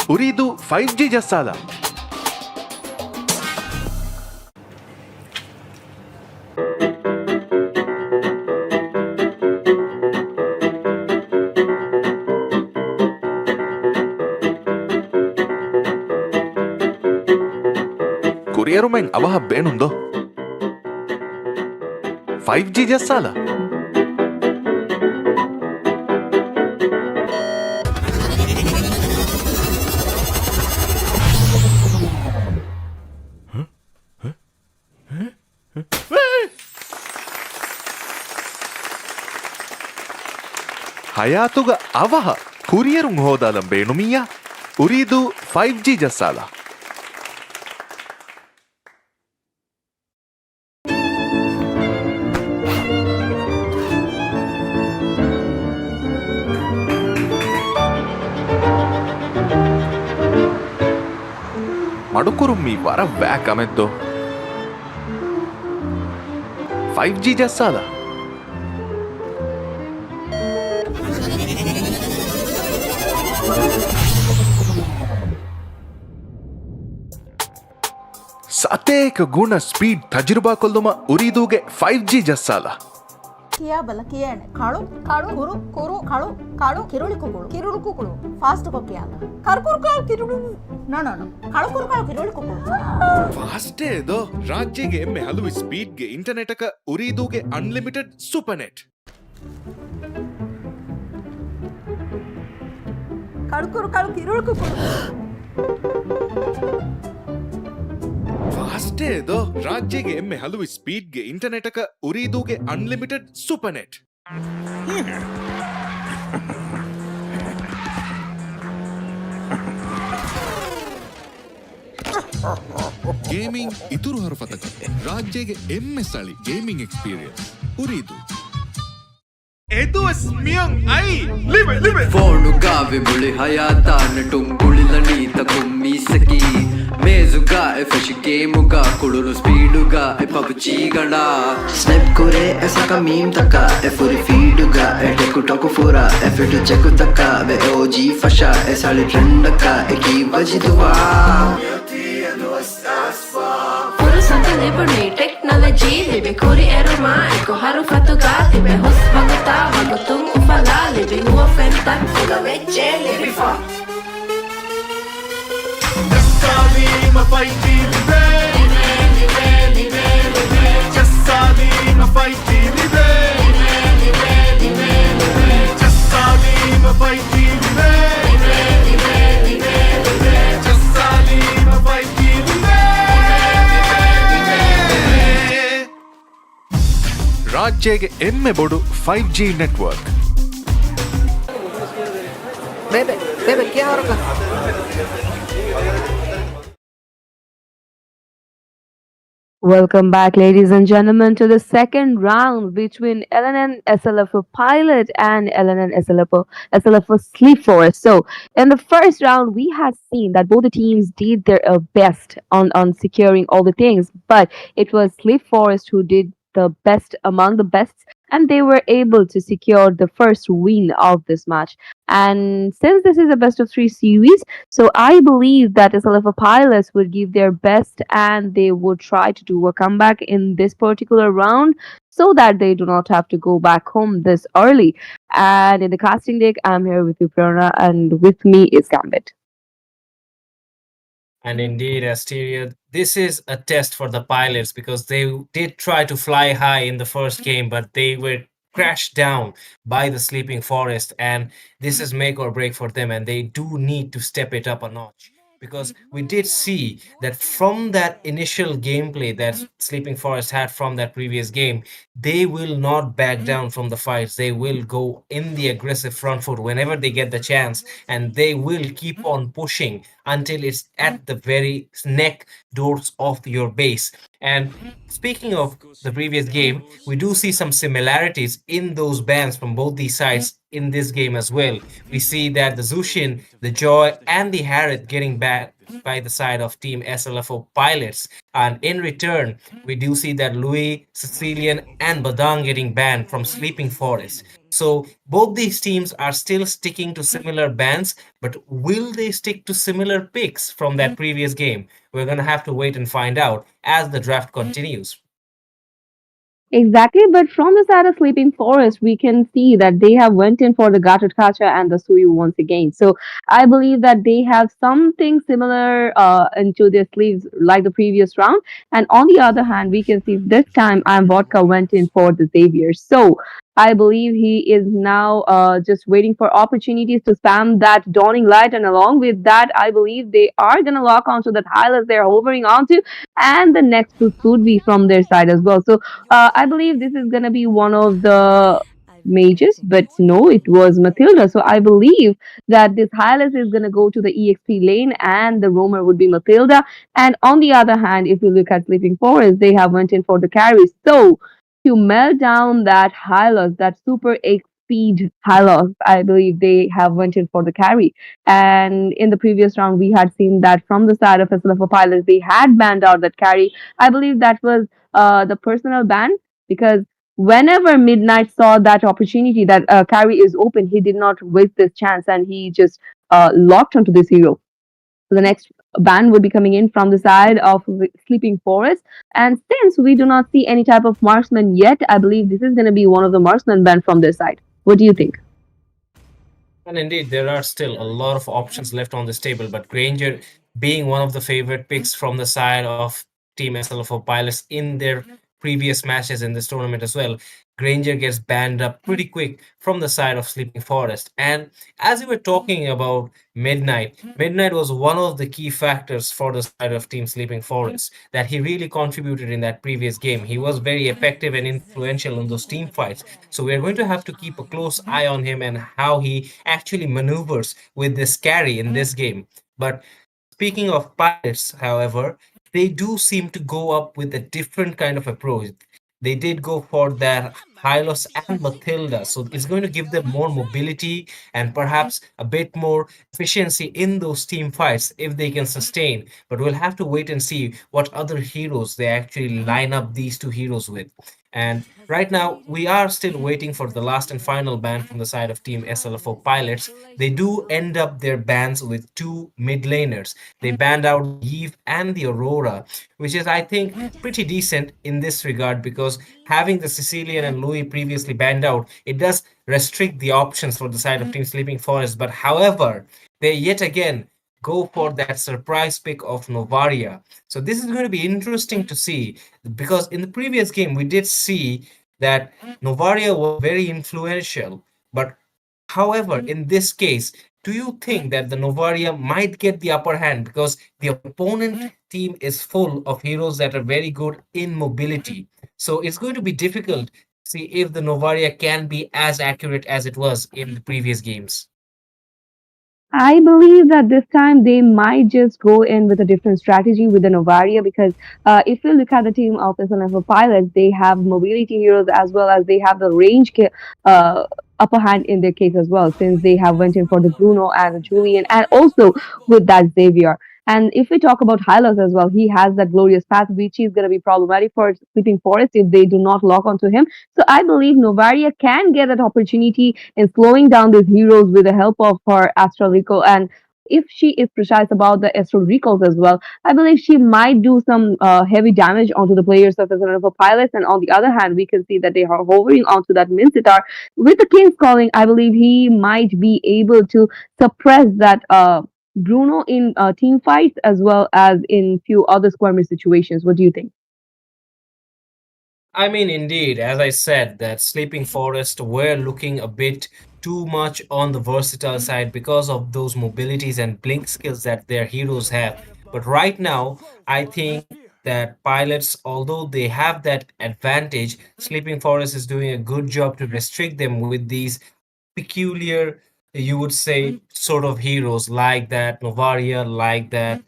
أريد 5G جسالة. كورييرومين أبها بينوندو 5G جسالة. حياتك أبها كورييرون هودالم بينومية أريد 5G جسالة. మడుకురు మీ వర back అమెద్దో 5G జస్సాలా. සතේක ගුණ speed තජරුබා කොල්දුම උරීදූගේ 5G ජස්සාලා. කියා බල කියන්නේ කළු කළු කුරු කුරු කළු කළු කිරුලි කුකුළු කිරුළු කුකුළු ෆාස්ට් කො කියන්න කරුකුරු කළු කිරුළු නෝ කළු කුරු කළු කිරුළි කුකුළු ෆාස්ට් ඒදෝ රාජ්‍යයේ එම්මේ හලුවි ස්පීඩ්ගේ ඉන්ටර්නෙට් එක උරීදූගේ අන්ලිමිටඩ් සුපර්නෙට්. කළු කුරු කළු කිරුළු කුකුළු ෆාස්ට් ඒදෝ රාජ්‍යයේ එම්මේ හලුවි ස්පීඩ්ගේ ඉන්ටර්නෙට් එක උරීදූගේ අන්ලිමිටඩ් සුපර්නෙට්. ಗೇಮಿಂಗ್ ಇತುರು ಹರಫತಕ ರಾಜ್ಯಗೆ ಎಮ್ಮೆಸಳಿ ಗೇಮಿಂಗ್ ಎಕ್ಸ್ಪೀರಿಯನ್ಸ್ ಉರಿದು එදුවස් මියන් අයි ලිබ ෆෝනුගාවෙ මුලි හයාතාන ටුම්ගුලිලනීත කුම්මීසකි මේසුගා එෆෙෂිගේමුගා කුළුරු ස්පීඩුගා එපබජීගඩා ස්නෙප් කුරේ එසක මීම් තකා එෆුරි ෆීඩුගා එටෙකු ටොකු ෆුරා එෆිටු ಚೆಕು ತಕಾ ವೆ ಓಜಿ ಫಶಾ ಎಸಳಿ ಟ್ರೆಂಡಕಾ ಎಕಿ ಬಜಿದುವಾ Purusanta libuni technology libe kuri eroma eko haru fatuga tibe hus baguta wagutum ufala libe huwa fenta fuga veche libe fa Jassali ma fighti libe Jassali ma fighti libe Jassali ma fighti libe Jassali ma fighti libe ರಾಜ್ಯಗೆ ಎಮ್ಮೆ ಬೋಡು 5G network. බේබේ කියා හරක Welcome back, ladies and gentlemen, to the second round between LNN SLFO Pilot and LNN SLFO Sleep Forest. So, in the first round, we had seen that both the teams did their best on securing all the things, but it was Sleep Forest who did the best among the best, and they were able to secure the first win of this match. And since this is a best of 3 series, so I believe that SLFO Pilots would give their best and they would try to do a comeback in this particular round so that they do not have to go back home this early. And in the casting deck, I'm here with you, Prerna, and with me is Gambit. And indeed, Asteria, this is a test for the pilots because they did try to fly high in the first game, but they were crashed down by the sleeping forest. And this is make or break for them. And they do need to step it up a notch. Because we did see that from that initial gameplay that Sleeping Forest had from that previous game, they will not back down from the fights. They will go in the aggressive front foot whenever they get the chance, and they will keep on pushing until it's at the very neck doors of your base. And speaking of the previous game, we do see some similarities in those bans from both these sides in this game as well. We see that the Zushin, the Joy, and the Harith getting by the side of Team SLFO pilots. And in return, we do see that Louis, Sicilian, and Badang getting banned from Sleeping Forest. So both these teams are still sticking to similar bans, but will they stick to similar picks from that previous game? We're going to have to wait and find out as the draft continues. Exactly, but from the side of Sleeping Forest, we can see that they have went in for the Gatotkacha and the Suyu once again. So I believe that they have something similar into their sleeves like the previous round. And on the other hand, we can see this time I'm Vodka went in for the Xavier. So I believe he is now just waiting for opportunities to spam that dawning light. And along with that, I believe they are going to lock onto that highlight they're hovering onto. And the next boost would be from their side as well. So I believe this is going to be one of the mages, but no, it was Matilda. So I believe that this Hylas is going to go to the EXP lane and the roamer would be Matilda. And on the other hand, if you look at Sleeping Forest, they have went in for the carry. So to melt down that Hylas, that super speed Hylos, I believe they have went in for the carry. And in the previous round, we had seen that from the side of SLFO pilots, they had banned out that carry. I believe that was the personal ban because whenever Midnight saw that opportunity that carry is open, he did not waste this chance and he just locked onto this hero. So the next ban would be coming in from the side of Sleeping Forest. And since we do not see any type of marksman yet, I believe this is going to be one of the marksman ban from their side. What do you think? And indeed, there are still a lot of options left on this table, but Granger being one of the favorite picks from the side of Team SLFO pilots in their previous matches in this tournament as well, Granger gets banned up pretty quick from the side of Sleeping Forest. And as we were talking about Midnight was one of the key factors for the side of Team Sleeping Forest that he really contributed in that previous game. He was very effective and influential in those team fights. So we're going to have to keep a close eye on him and how he actually maneuvers with this carry in this game. But speaking of pilots, however, they do seem to go up with a different kind of approach. They did go for their Hylos and Matilda, so it's going to give them more mobility and perhaps a bit more efficiency in those team fights if they can sustain. But we'll have to wait and see what other heroes they actually line up these two heroes with. And right now, we are still waiting for the last and final ban from the side of Team SLFO pilots. They do end up their bans with two mid laners. They banned out Eve and the Aurora, which is, I think, pretty decent in this regard because having the Sicilian and Louis previously banned out, it does restrict the options for the side of Team Sleeping Forest. But however, they yet again go for that surprise pick of Novaria. So this is going to be interesting to see because in the previous game we did see that Novaria was very influential. But however, in this case, do you think that the Novaria might get the upper hand because the opponent team is full of heroes that are very good in mobility? So it's going to be difficult to see if the Novaria can be as accurate as it was in the previous games. I believe that this time they might just go in with a different strategy with the Novaria because if you look at the team of SNFO pilots, they have mobility heroes as well as they have the uh, upper hand in their case as well, since they have went in for the Bruno and the Julian and also with that Xavier. And if we talk about Hylos as well, he has that glorious path, which is going to be problematic for Sleeping Forest if they do not lock onto him. So I believe Novaria can get that opportunity in slowing down these heroes with the help of her Astral Recall. And if she is precise about the Astral Recalls as well, I believe she might do some heavy damage onto the players of the pilots. And on the other hand, we can see that they are hovering onto that Mincitar. With the King's Calling, I believe he might be able to suppress that Bruno in team fights as well as in few other skirmish situations. What do you think? I mean, indeed, as I said, that Sleeping Forest were looking a bit too much on the versatile side because of those mobilities and blink skills that their heroes have. But right now, I think that pilots, although they have that advantage, Sleeping Forest is doing a good job to restrict them with these peculiar, you would say, sort of heroes like that Novaria, like that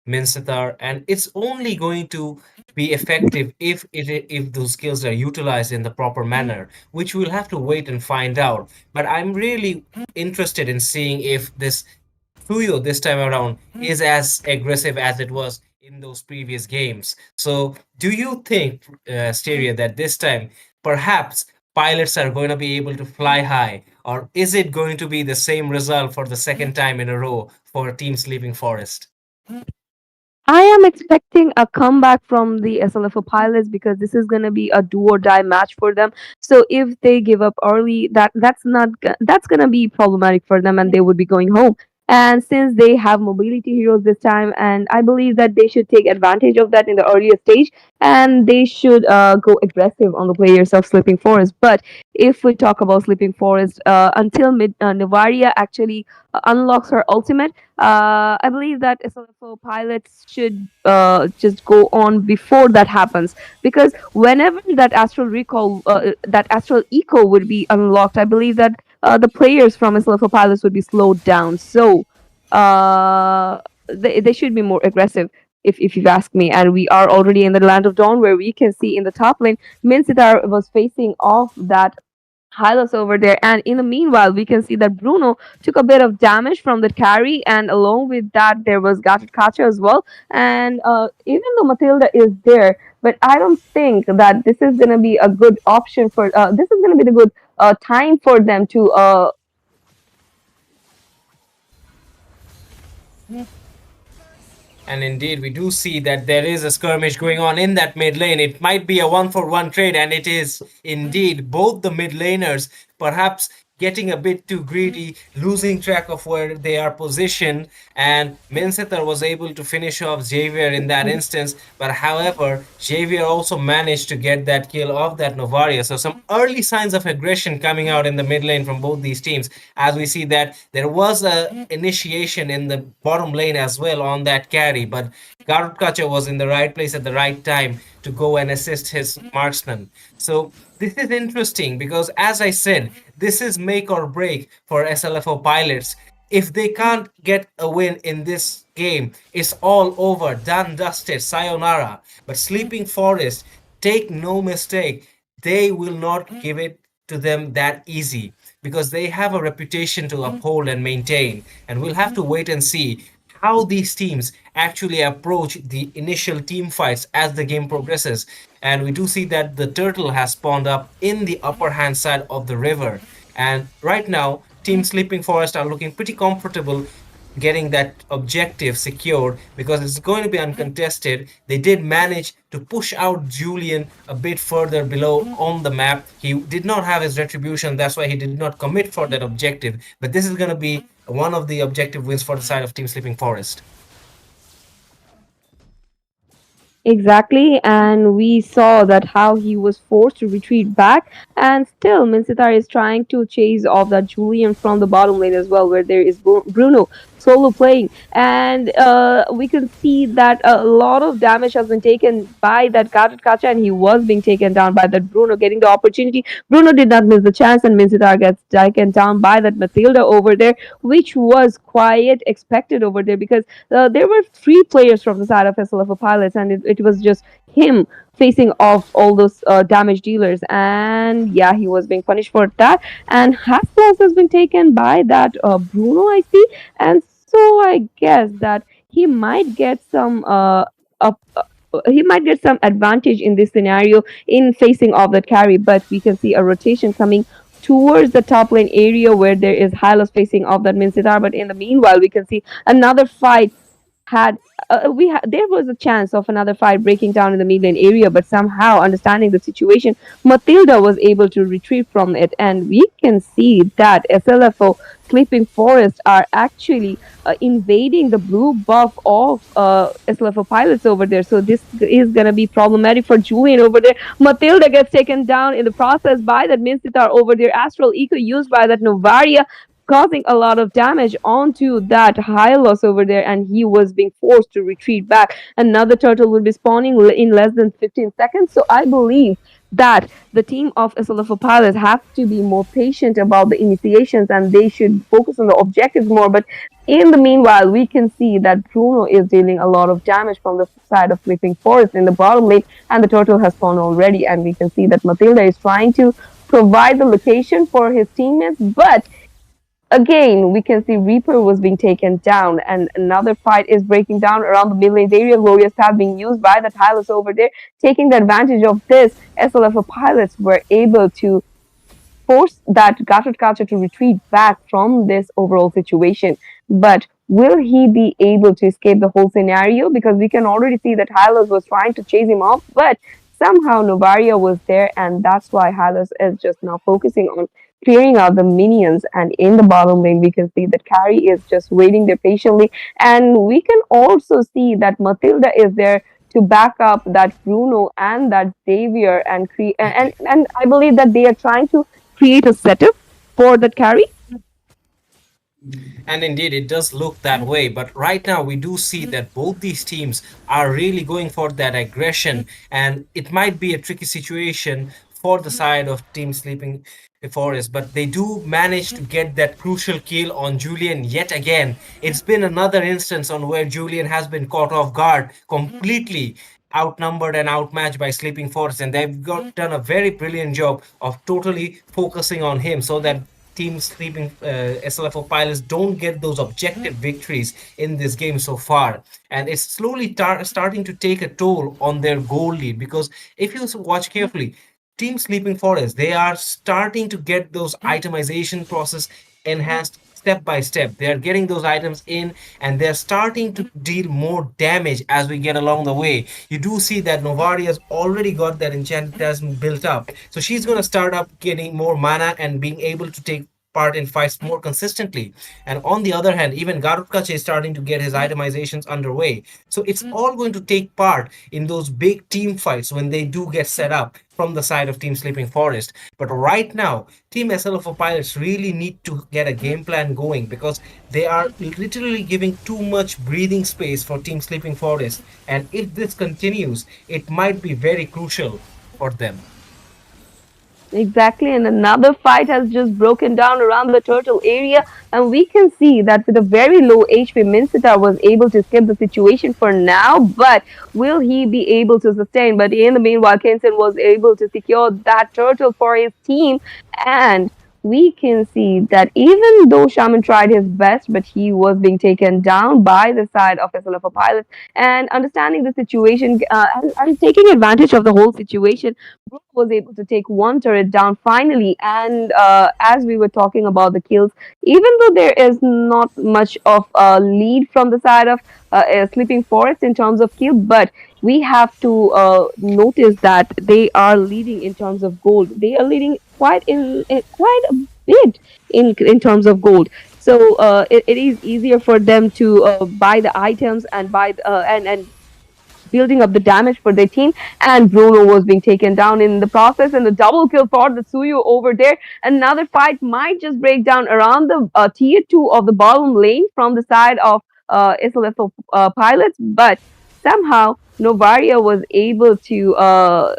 Minsatar, and it's only going to be effective if those skills are utilized in the proper manner, which we'll have to wait and find out. But I'm really interested in seeing if this Fuyo this time around is as aggressive as it was in those previous games. So, do you think, Stereo, that this time perhaps pilots are going to be able to fly high, or is it going to be the same result for the second time in a row for Team Sleeping Forest? I am expecting a comeback from the SLFO pilots because this is going to be a do or die match for them. So if they give up early, that's going to be problematic for them, and they would be going home. And since they have mobility heroes this time, and I believe that they should take advantage of that in the earlier stage, and they should go aggressive on the players of Sleeping Forest. But if we talk about Sleeping Forest, until Navaria actually unlocks her ultimate, I believe that SLFO pilots should just go on before that happens, because whenever that astral eco would be unlocked, I believe that the players from SLFO pilots would be slowed down. So they should be more aggressive. If you ask me, and we are already in the land of dawn, where we can see in the top lane, Minsitar was facing off that Hylos over there. And in the meanwhile, we can see that Bruno took a bit of damage from the carry, and along with that, there was Gatot Kacha as well. And even though Matilda is there, but I don't think that this is going to be a good option for. This is going to be the good time for them to And indeed, we do see that there is a skirmish going on in that mid lane. It might be a 1-for-1 trade, and it is indeed both the mid laners perhaps getting a bit too greedy, losing track of where they are positioned. And Minsetar was able to finish off Xavier in that instance. But however, Xavier also managed to get that kill off that Novaria. So some early signs of aggression coming out in the mid lane from both these teams, as we see that there was a initiation in the bottom lane as well on that carry. But Garut Kacha was in the right place at the right time to go and assist his marksman. So this is interesting because, as I said, this is make or break for SLFO pilots. If they can't get a win in this game, it's all over, done, dusted, sayonara. But Sleeping Forest, take no mistake, they will not give it to them that easy because they have a reputation to uphold and maintain. And we'll have to wait and see how these teams actually approach the initial team fights as the game progresses. And we do see that the turtle has spawned up in the upper hand side of the river. And right now, Team Sleeping Forest are looking pretty comfortable getting that objective secured because it's going to be uncontested. They did manage to push out Julian a bit further below on the map. He did not have his retribution, that's why he did not commit for that objective. But this is going to be one of the objective wins for the side of Team Sleeping Forest. exactly, and we saw that how he was forced to retreat back, and still Minsitar is trying to chase off that Julian from the bottom lane as well, where there is Bruno solo playing, and we can see that a lot of damage has been taken by that Gatot Kacha, and he was being taken down by that Bruno, getting the opportunity. Bruno did not miss the chance, and Minsitar gets taken down by that Matilda over there, which was quite expected over there because there were three players from the side of SLFO pilots, and it was just him facing off all those damage dealers. And yeah, he was being punished for that. And Haslas has been taken by that Bruno, I see. And so I guess that he might get some. He might get some advantage in this scenario in facing off that carry, but we can see a rotation coming towards the top lane area where there is Hylos facing off that Minsitar. But in the meanwhile, we can see another fight had there was a chance of another fight breaking down in the mid lane area, but somehow understanding the situation, Matilda was able to retreat from it, and we can see that SLFO Sleeping Forest are actually invading the blue buff of SLFO pilots over there. So this is gonna be problematic for Julian over there. Matilda gets taken down in the process by that Minsitar over there. Astral Eco used by that Novaria, causing a lot of damage onto that Hylos over there, and he was being forced to retreat back. Another turtle will be spawning in less than 15 seconds. So I believe that the team of SLFO pilots have to be more patient about the initiations, and they should focus on the objectives more. But in the meanwhile, we can see that Bruno is dealing a lot of damage from the side of Sleeping Forest in the bottom lane, and the turtle has spawned already. And we can see that Matilda is trying to provide the location for his teammates, but Again, we can see Reaper was being taken down, and another fight is breaking down around the mid lane area. Glorious Path being used by the Tylus over there, taking the advantage of this. SLF pilots were able to force that Gatotkacha to retreat back from this overall situation. But will he be able to escape the whole scenario? Because we can already see that Hylos was trying to chase him off, but somehow Novaria was there, and that's why Hylos is just now focusing on clearing out the minions. And in the bottom lane, we can see that Carrie is just waiting there patiently. And we can also see that Matilda is there to back up that Bruno and that Xavier and I believe that they are trying to create a setup for that carry. And indeed, it does look that way. But right now, we do see that both these teams are really going for that aggression, and it might be a tricky situation for the side of Team Sleeping Forest. But they do manage to get that crucial kill on Julian yet again. It's been another instance on where Julian has been caught off guard completely. Outnumbered and outmatched by Sleeping Forest, and they've done a very brilliant job of totally focusing on him so that Team Sleeping SLFO pilots don't get those objective victories in this game so far. And it's slowly starting to take a toll on their goal lead, because if you watch carefully, Team Sleeping Forest, they are starting to get those itemization process enhanced step by step. They are getting those items in, and they're starting to deal more damage as we get along the way. You do see that Novari has already got that enchantasm built up. So she's going to start up getting more mana and being able to take part in fights more consistently. And on the other hand, even Garutkache is starting to get his itemizations underway. So it's all going to take part in those big team fights when they do get set up from the side of Team Sleeping Forest. But right now, Team SLFO pilots really need to get a game plan going, because they are literally giving too much breathing space for Team Sleeping Forest. And if this continues, it might be very crucial for them. Exactly, and another fight has just broken down around the turtle area, and we can see that with a very low HP, Minsita was able to skip the situation for now, but will he be able to sustain? But in the meanwhile, Kenson was able to secure that turtle for his team, and we can see that even though Shaman tried his best, but he was being taken down by the side of SLF pilot. And understanding the situation and taking advantage of the whole situation, Brooke was able to take one turret down finally. And as we were talking about the kills, even though there is not much of a lead from the side of Sleeping Forest in terms of kill, but we have to notice that they are leading in terms of gold. They are leading quite a bit in terms of gold. So it is easier for them to buy the items and and building up the damage for their team. And Bruno was being taken down in the process, and the double kill for the Suyu over there. Another fight might just break down around the tier 2 of the bottom lane from the side of SLFO pilots, but somehow Novaria was able to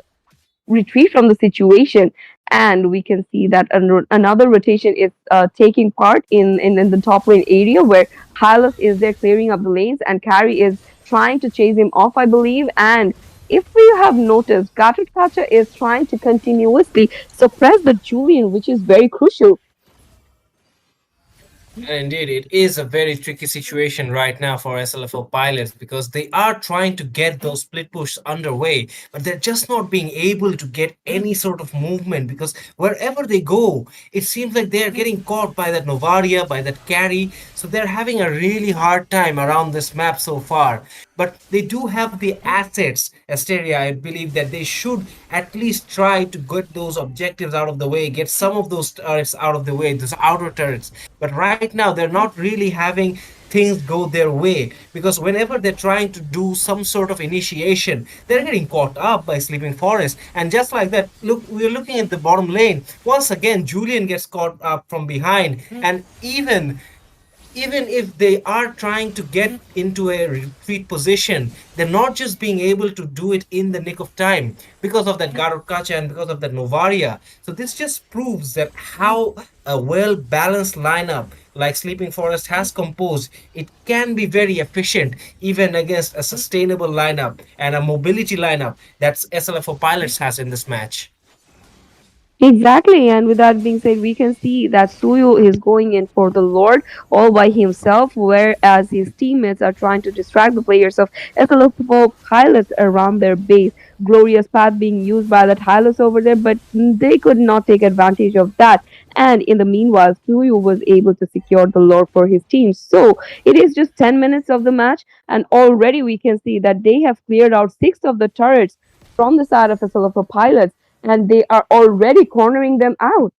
retreat from the situation. And we can see that another rotation is taking part in the top lane area, where Hylos is there clearing up the lanes, and Carrie is trying to chase him off, I believe. And if we have noticed, Gatotkacha is trying to continuously suppress the Julian, which is very crucial. Indeed, it is a very tricky situation right now for SLFO pilots, because they are trying to get those split push underway, but they're just not being able to get any sort of movement, because wherever they go, it seems like they're getting caught by that Novaria, by that carry. So they're having a really hard time around this map so far. But they do have the assets, Asteria. I believe that they should at least try to get those objectives out of the way, get some of those turrets out of the way, those outer turrets. But right now, they're not really having things go their way, because whenever they're trying to do some sort of initiation, they're getting caught up by Sleeping Forest. And just like that, look, we're looking at the bottom lane. Once again, Julian gets caught up from behind, and even if they are trying to get into a retreat position, they're not just being able to do it in the nick of time because of that Garotkacha and because of that Novaria. So this just proves that how a well balanced lineup like Sleeping Forest has composed, it can be very efficient even against a sustainable lineup and a mobility lineup that SLFO Pilots has in this match. Exactly, and with that being said, we can see that Suyu is going in for the Lord all by himself, whereas his teammates are trying to distract the players of SLFO pilots around their base. Glorious path being used by the Hylos over there, but they could not take advantage of that. And in the meanwhile, Suyu was able to secure the Lord for his team. So it is just 10 minutes of the match, and already we can see that they have cleared out six of the turrets from the side of SLFO pilots and they are already cornering them out.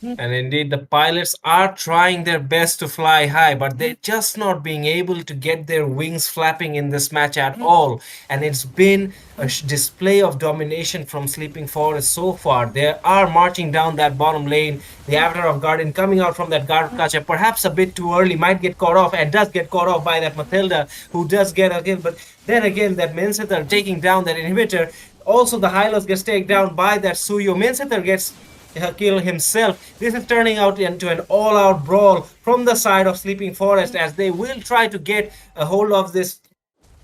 And indeed, the pilots are trying their best to fly high, but they're just not being able to get their wings flapping in this match at all. And it's been a display of domination from Sleeping Forest so far. They are marching down that bottom lane. The Avatar of Garden coming out from that guard catcher, perhaps a bit too early, might get caught off and does get caught off by that Matilda, who does get a kill. But then again, that Minsiter taking down that inhibitor. Also, the Hylos gets taken down by that Suyo. Minsiter gets kill himself. This is turning out into an all-out brawl from the side of Sleeping Forest as they will try to get a hold of this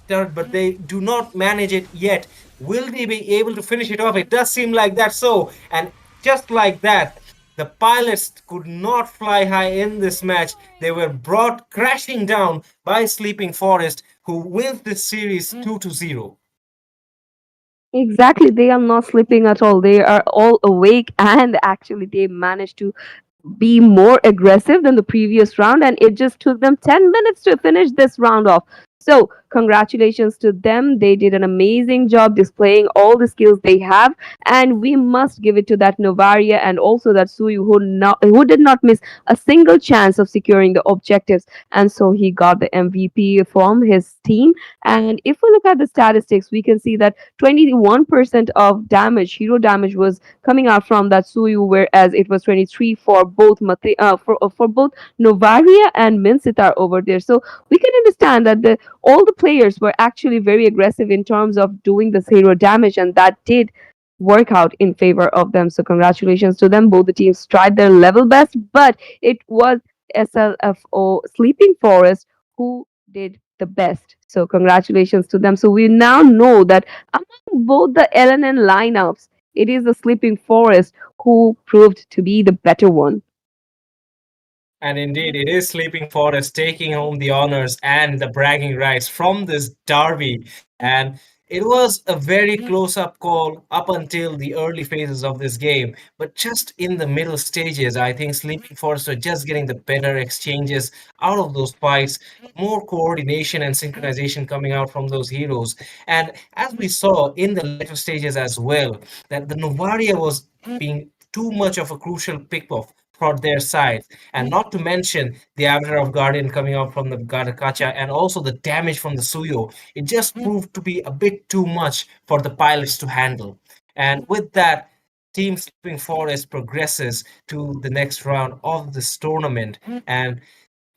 turret, but they do not manage it yet. Will they be able to finish it off? It does seem like that so. And just like that, the pilots could not fly high in this match. They were brought crashing down by Sleeping Forest, who wins this series 2-0. Exactly, they are not sleeping at all. They are all awake, and actually, they managed to be more aggressive than the previous round, and it just took them 10 minutes to finish this round off. So, congratulations to them. They did an amazing job displaying all the skills they have, and we must give it to that Novaria and also that Suyu who did not miss a single chance of securing the objectives, and so he got the MVP from his team. And if we look at the statistics, we can see that 21% of damage, hero damage, was coming out from that Suyu, whereas it was 23 for both for both Novaria and Minsitar over there. So we can understand that the all the players were actually very aggressive in terms of doing the hero damage, and that did work out in favor of them. So congratulations to them. Both the teams tried their level best, but it was SLFO Sleeping Forest who did the best. So congratulations to them. So we now know that among both the LNN lineups, it is the Sleeping Forest who proved to be the better one. And indeed, it is Sleeping Forest taking home the honors and the bragging rights from this derby. And it was a very close up call up until the early phases of this game. But just in the middle stages, I think Sleeping Forest were just getting the better exchanges out of those fights, more coordination and synchronization coming out from those heroes. And as we saw in the later stages as well, that the Novaria was being too much of a crucial pick-off for their side. And not to mention the Avatar of Guardian coming out from the Gadakacha and also the damage from the Suyo. It just proved to be a bit too much for the pilots to handle. And with that, Team Sleeping Forest progresses to the next round of this tournament. And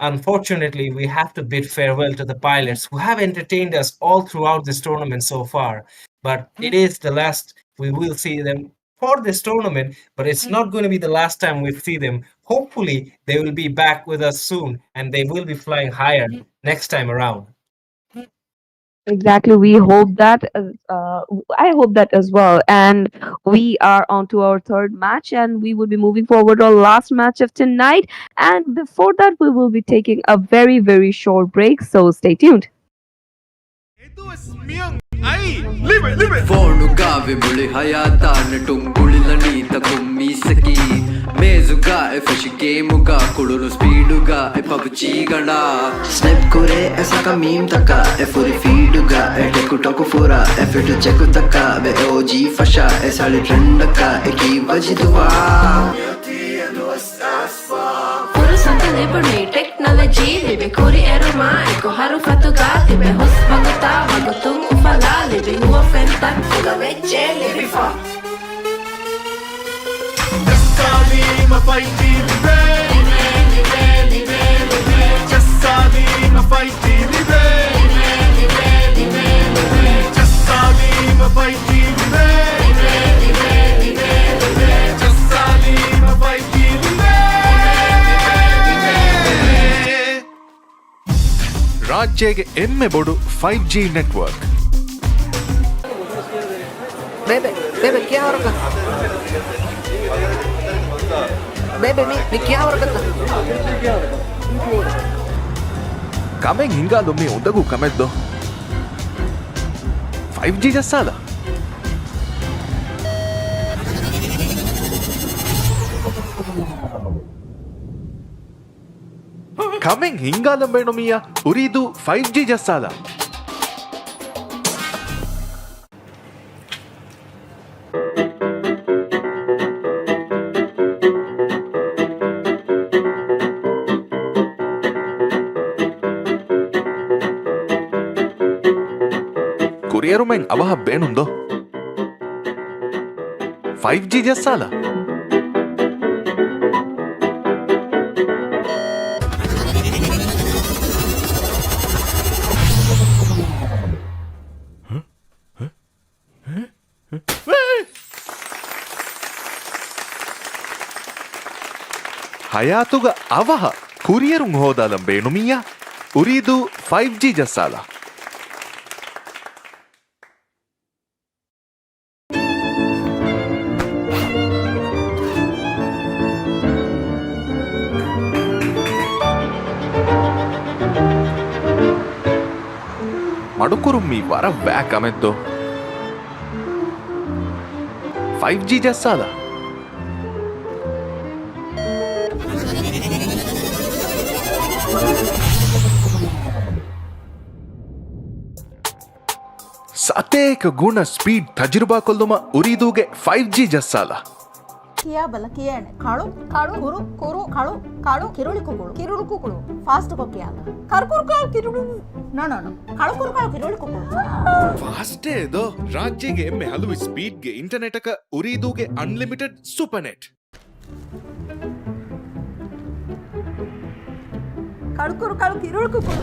unfortunately, we have to bid farewell to the pilots who have entertained us all throughout this tournament so far. But it is the last we will see them for this tournament, but it's not going to be the last time we see them. Hopefully, they will be back with us soon and they will be flying higher next time around. Exactly. We hope that. I hope that as well. And we are on to our third match, and we will be moving forward to our last match of tonight. And before that, we will be taking a very, very short break. So stay tuned. Fonuga vibuli hayata netungulilani takummisaki mezuga e fish gameuga kulunu speeduga e PUBG gana Snap kure esa ka meme taka e furi feeduga e teku toku fura e fitu cheku taka be OG fasha e sali trend ka e ki wajidwa Furusato liberi technology libe kuri eruma eko haru fatuga tibe hus baguta bagutung ufala libe huwa fentan fuga vecce libe fa ರಾಜ್ಯಗೆ ಎಮ್ಮೆ ಬೊಡು 5G network Bebe, bebe, क्या हो रखा? Bebe, मी क्या हो रखा? Kameng ಹಿಂಗಾಲೊಮ್ಮೆ ಉಂದಗೂ ಕಮೆದ್ದು 5G ಜಸ್ಸಾಲ Kameng ಹಿಂಗಾಲಂಬೇಣೊಮಿಯ ಉರಿದು 5G ಜಸ್ಸಾಲ ಕುರಿಯರುಮೆಂಗ್ ಅವಹ ಬೇಣುಂದೋ 5G ಜಸ್ಸಾಲ ಹಯಾತುಗ ಅವಹ ಕುರಿಯರುಂ ಹೋದಾಲಂ ಬೇಣುಮಿಯ ಉರಿದು 5G ಜಸ್ಸಾಲ ಮಡುಕುರುಮ್ಮಿ ವರ ಬ್ಯಾಕ್ ಅಮೆದ್ದು 5G ಜಸ್ಸಾಲ ಸತೇಕ ಗುಣ ಸ್ಪೀಡ್ ತಜುರ್ಬಾ ಕೊಲ್ಲುಮ ಉರಿದೂಗೆ 5G ಜಸ್ಸಾಲ ಕಿಯಾ ಬಲ ಕಿಯಾಣೆ ಕಾಳು ಕಾಳು ಕುರು ಕುರು ಕಾಳು ಕಾಳು ಕಿರುಳಿ ಕುಗಳು ಕಿರುಳು ಕುಗಳು ಫಾಸ್ಟ್ ಕೊಕ್ಕಿಯಾಲ ಕರ್ಕುರು ಕಾಳು ಕಿರುಳು ನೋ ಕಾಳು ಕುರು ಕಾಳು ಕಿರುಳಿ ಕುಗಳು ಫಾಸ್ಟೇ ಇದು ರಾಜ್ಯಗೆ ಎಮ್ಮೆ ಹಲವು ಸ್ಪೀಡ್ಗೆ ಇಂಟರ್ನೆಟ್ ಅಕ ಉರಿದೂಗೆ ಅನ್ಲಿಮಿಟೆಡ್ ಸೂಪರ್ ನೆಟ್ ಕಳ್ಕುರು ಕಾಳು ಕಿರುಳು ಕುಗಳು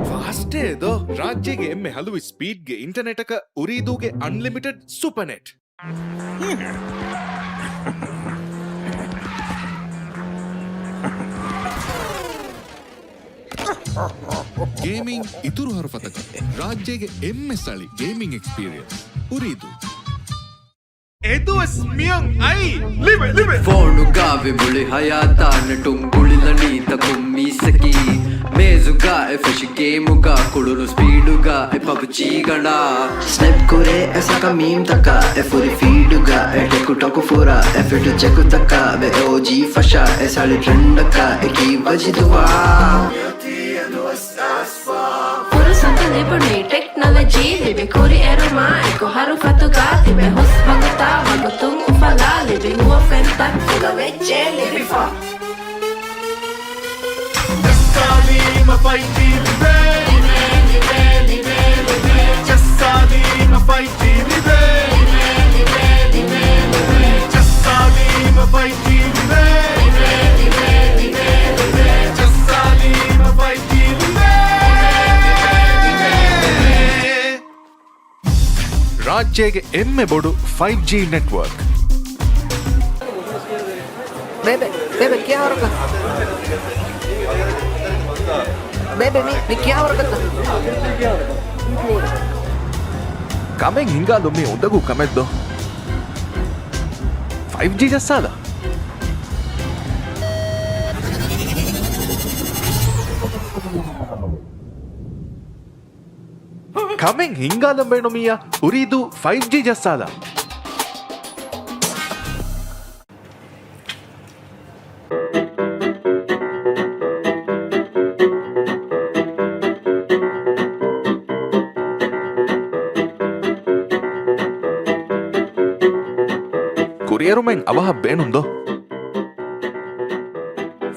ಫಾಸ್ಟೇ ಇದು ರಾಜ್ಯಗೆ ಎಮ್ಮೆ ಹಲವು ಸ್ಪೀಡ್ಗೆ ಇಂಟರ್ನೆಟ್ ಅಕ ಉರಿದೂಗೆ ಅನ್ಲಿಮಿಟೆಡ್ ಸೂಪರ್ ನೆಟ್ ಗೇಮಿಂಗ್ ಇತುರು ಹರಫತಕ ರಾಜ್ಯಗೆ ಎಮ್ಮೆ ಸಳಿ ಗೇಮಿಂಗ್ ಎಕ್ಸ್ಪೀರಿಯನ್ಸ್ ಉರಿದು ಎದುವಸ್ ಮಿಯಂ I ಲಿವೆ ಲಿವೆ Fonuga vibuli hayata netungulila nita kummisaki Mezuga e fashi gamuga kulunu speeduga e PUBG ganda Snap kure ऐसा का मीम तका ए फुरी फीडुगा ए टेकु टोकु फुरा ए फिट चेकु तका वे OG फशा ए साली ट्रेंड का ए की बजी दुआ Puro santo liberi technology Libe kuri eroma eko haru fatuga Tibe hus baguta bagutung ufala Libe huwa fentak fuga vecce libi fa ರಾಜ್ಯಗೆ ಎಮ್ಮೆ ಬೋಡು 5G ನೆಟ್ವರ್ಕ್ Bebe, bebe, क्या हो रखा? Bebe, मी क्या हो रखा? ಕಮೆಂಗ್ ಹಿಂಗಾಲೊಮ್ಮೆ ಉಂದಗೂ ಕಮೆದ್ದು 5G ಜಸ್ಸಾಲ ಕಮೆಂಗ್ ಹಿಂಗಾಲಂಬೇಣೊಮಿಯ ಉರಿದು 5G ಜಸ್ಸಾಲ ಕುರಿಯರುಮೆಂಗ್ ಅವಹ ಬೇಣುಂದೋ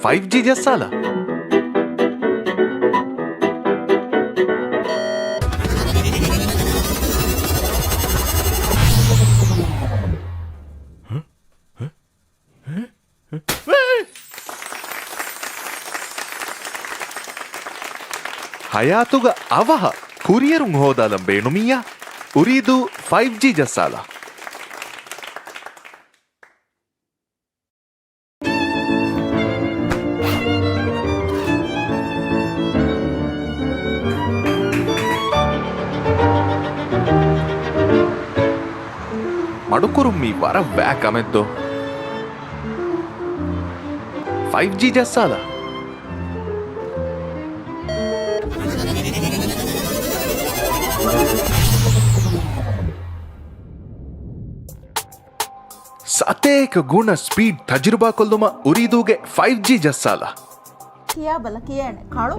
5G ಜಸ್ಸಾಲ ಹಯಾತುಗ ಅವಹ ಕುರಿಯರುಂ ಹೋದಾಲಂ ಬೇಣುಮಿಯ ಉರಿದು 5G ಜಸ್ಸಾಲ మడుకురుమ్మి వర వ్యాకమెద్దో 5G జస్సాల සතේක ගුණ ස්පීඩ් තජරුබා කොල්ලුම උරීදූගේ 5G ජස්සාල කියා බල කියන්නේ කළු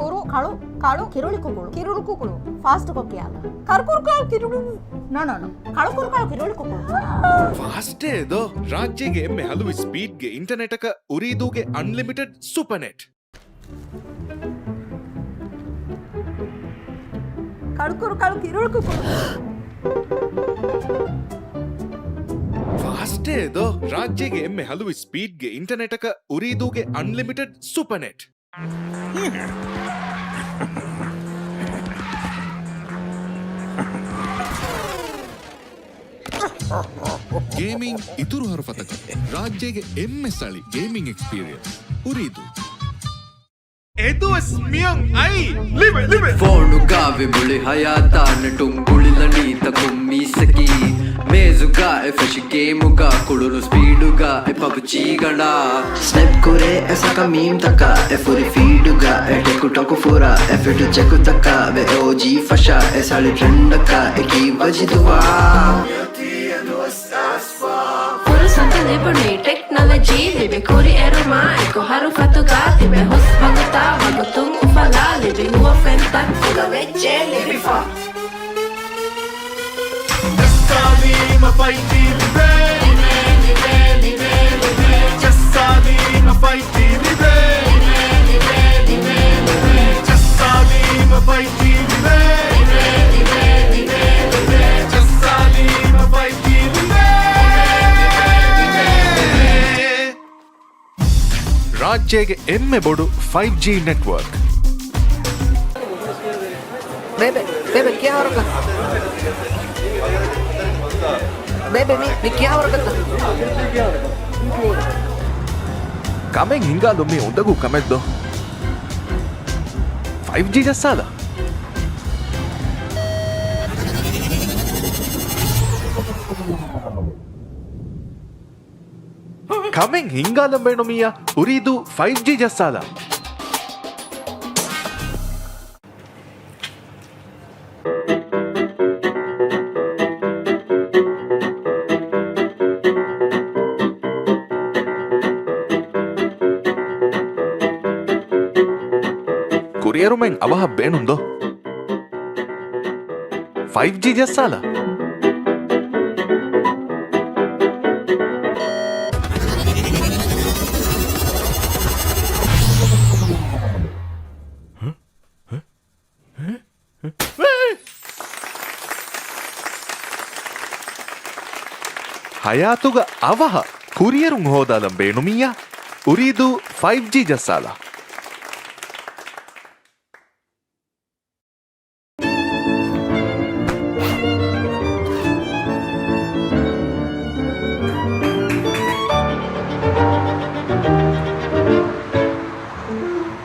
කුරු කළු කිරුළි කුකුළු ෆාස්ට් කොකියාලා කරුකුරු කළු කිරුළු නනන කළුකුරු කළු කිරුළි කුකුළු ෆාස්ටේදෝ රාජ්‍යගේ එම්මෙ හලුවි ස්පීඩ්ගේ ඉන්ටර්නෙට් එක උරීදූගේ අන්ලිමිටඩ් සුපර්නෙට් කළුකුරු කළු කිරුළි කුකුළු ෆාස්ටේදෝ රාජ්‍යගේ එම්මෙ හලුවි ස්පීඩ්ගේ ඉන්ටර්නෙට් එක උරීදූගේ අන්ලිමිටඩ් සුපර්නෙට් ගේමින් ඉතුරු හරපතක රාජ්‍යයේ එම්එස් අලි ගේමින් එක්ස්පීරියන්ස් උරීදු එදුවස් මියන් අයි ලිබ ಫೋನುಗಾವೆ ಮುಳಿ ಹಯಾತಾನ ಟುಂಗುಳಿಲ ನೀತ ಕುಮ್ಮೀಸಕಿ ಮೇಜುಗಾ ಎಫೆಶ್ ಗೇಮುಗಾ ಕುಳುನು ಸ್ಪೀಡುಗಾ ಎ ಪಬ್ಜಿ ಗಣ Snap kure esa ka meme taka e furi feeduga e teku toku fura e fitu cheku taka ve OG fasha e sali trendaka e ki vajiduwa Furusato liberi technology libe kuri eroma eko haru fatuga tibe hus baguta wagutum ufala libe huwa fentak fuga vecce libe fa ರಾಜ್ಯಗೆ ಎಮ್ಮೆ ಬೊಡು 5G network Bebe, क्या हो रहा Bebe, मी क्या हो रहा Kameng ಹಿಂಗಾಲೊಮ್ಮೆ ಉಂದಗೂ ಕಮೆದ್ದೋ 5G ಜಸ್ಸಾಲ Kameng ಹಿಂಗಾಲಂಬೇಣು ಮಿಯ ಉರಿದು 5G ಜಸ್ಸಾಲ ಕುರಿಯರುಮೆಂಗ್ ಅವಹ ಬೇಣುಂದೋ 5G ಜಸ್ಸಾಲ ಹಯಾತುಗ ಅವಹ ಕುರಿಯರುಂಗ್ ಹೋದಾಲಂ ಬೇಣುಮಿಯ ಉರಿದು 5G ಜಸ್ಸಾಲ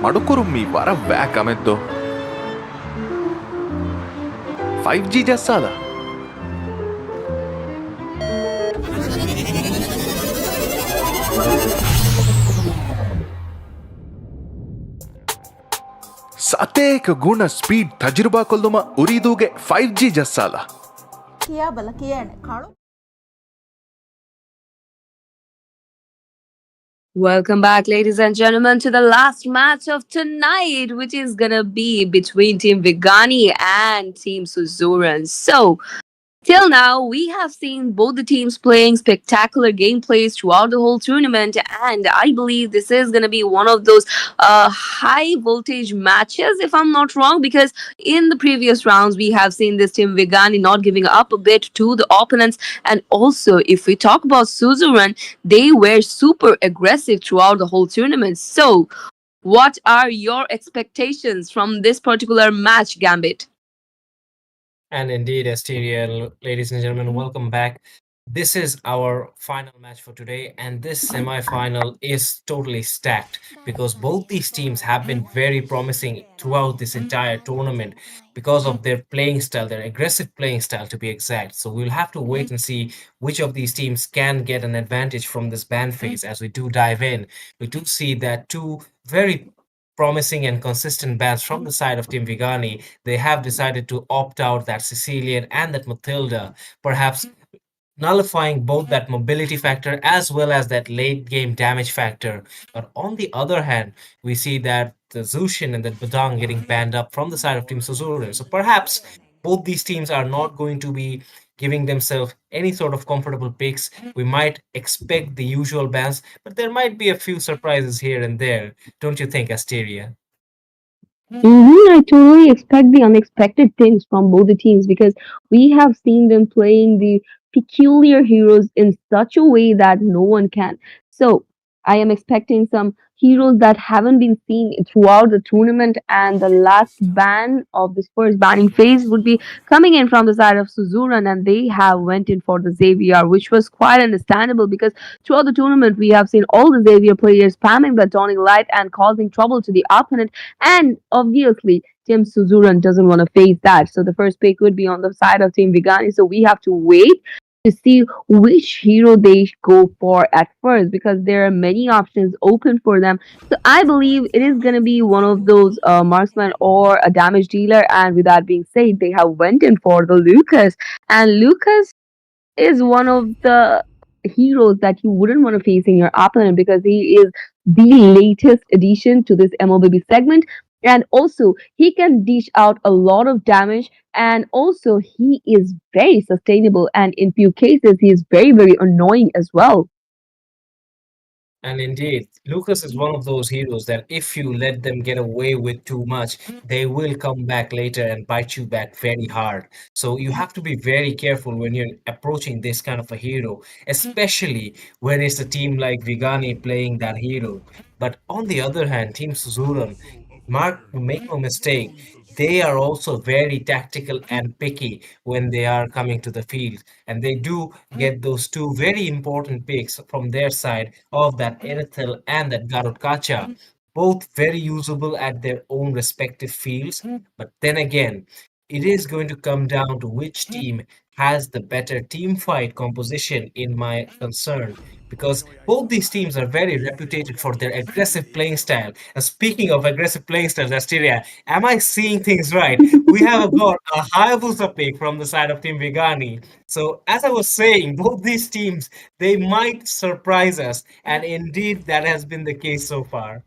ಮಡುಕುರುಮ್ಮಿ ವರ ವ್ಯಾಕಮೆದ್ದೋ 5G ಜಸ್ಸಾಲ ಸತೇಕ ಗುಣ ಸ್ಪೀಡ್ ತಜರುಬಾ ಕೊಲ್ಲುಮ ಉರಿದೂಗೆ 5G ಜಸ್ಸಾಲ කියා බල කියන්නේ කළු Welcome back, ladies and gentlemen, to the last match of tonight, which is gonna be between Team Vigani and Team Suzuran. So, till now, we have seen both the teams playing spectacular gameplays throughout the whole tournament, and I believe this is going to be one of those high voltage matches, if I'm not wrong, because in the previous rounds, we have seen this team Vigani not giving up a bit to the opponents, and also, if we talk about Suzuran, they were super aggressive throughout the whole tournament. So, what are your expectations from this particular match, Gambit? And indeed, Asteria, ladies and gentlemen, welcome back. This is our final match for today, and this semi-final is totally stacked because both these teams have been very promising throughout this entire tournament because of their playing style, their aggressive playing style to be exact. So we'll have to wait and see which of these teams can get an advantage from this ban phase. As we do dive in, we do see that two very promising and consistent bans from the side of Team Vigani. They have decided to opt out that Sicilian and that Matilda, perhaps nullifying both that mobility factor as well as that late game damage factor. But on the other hand, we see that the Zushin and the Badang getting banned up from the side of Team Suzuran. So perhaps both these teams are not going to be giving themselves any sort of comfortable picks. We might expect the usual bans, but there might be a few surprises here and there. Don't you think, Asteria? I totally expect the unexpected things from both the teams because we have seen them playing the peculiar heroes in such a way that no one can. So I am expecting some heroes that haven't been seen throughout the tournament, and the last ban of this first banning phase would be coming in from the side of Suzuran, and they have went in for the Xavier, which was quite understandable because throughout the tournament we have seen all the Xavier players spamming the Dawning Light and causing trouble to the opponent, and obviously, Team Suzuran doesn't want to face that. So the first pick would be on the side of Team Vigani. So we have to wait to see which hero they go for at first because there are many options open for them. So I believe it is going to be one of those marksman or a damage dealer. And with that being said, they have went in for the Lucas. And Lucas is one of the heroes that you wouldn't want to face in your opponent because he is the latest addition to this MLBB segment. And also, he can dish out a lot of damage. And also, he is very sustainable. And in few cases, he is very, very annoying as well. And indeed, Lucas is one of those heroes that if you let them get away with too much, they will come back later and bite you back very hard. So you have to be very careful when you're approaching this kind of a hero, especially when it's a team like Vigani playing that hero. But on the other hand, Team Suzuran, make no mistake, they are also very tactical and picky when they are coming to the field. And they do get those two very important picks from their side of that Erithel and that Garut Kacha, both very usable at their own respective fields. But then again, it is going to come down to which team has the better team fight composition in my concern. Because both these teams are very reputed for their aggressive playing style. And speaking of aggressive playing styles, Asteria, am I seeing things right? We have got a Hayabusa pick from the side of Team Vigani. So, as I was saying, both these teams, they might surprise us. And indeed, that has been the case so far.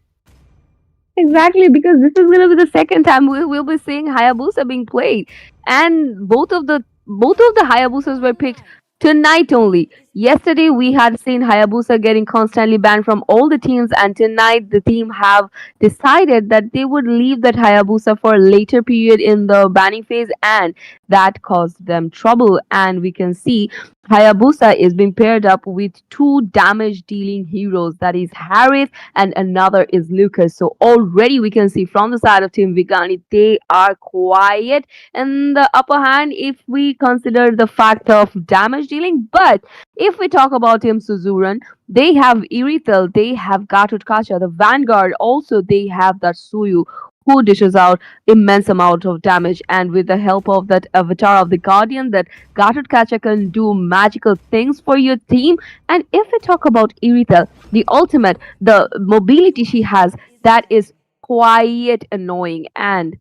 Exactly, because this is going to be the second time we'll be seeing Hayabusa being played, and both of the Hayabusas were picked tonight only. Yesterday we had seen Hayabusa getting constantly banned from all the teams, and tonight the team have decided that they would leave that Hayabusa for a later period in the banning phase, and that caused them trouble. And we can see Hayabusa is being paired up with two damage dealing heroes, that is Harith and another is Lucas. So already we can see from the side of Team Vigani, they are quiet in the upper hand if we consider the fact of damage dealing. But if we talk about Team Suzuran, they have Irithel, they have Gatut Kacha, the Vanguard, also they have that Suyu who dishes out immense amount of damage, and with the help of that avatar of the guardian, that Gatut Kacha can do magical things for your team. And if we talk about Irithel, the ultimate, the mobility she has, that is quite annoying. And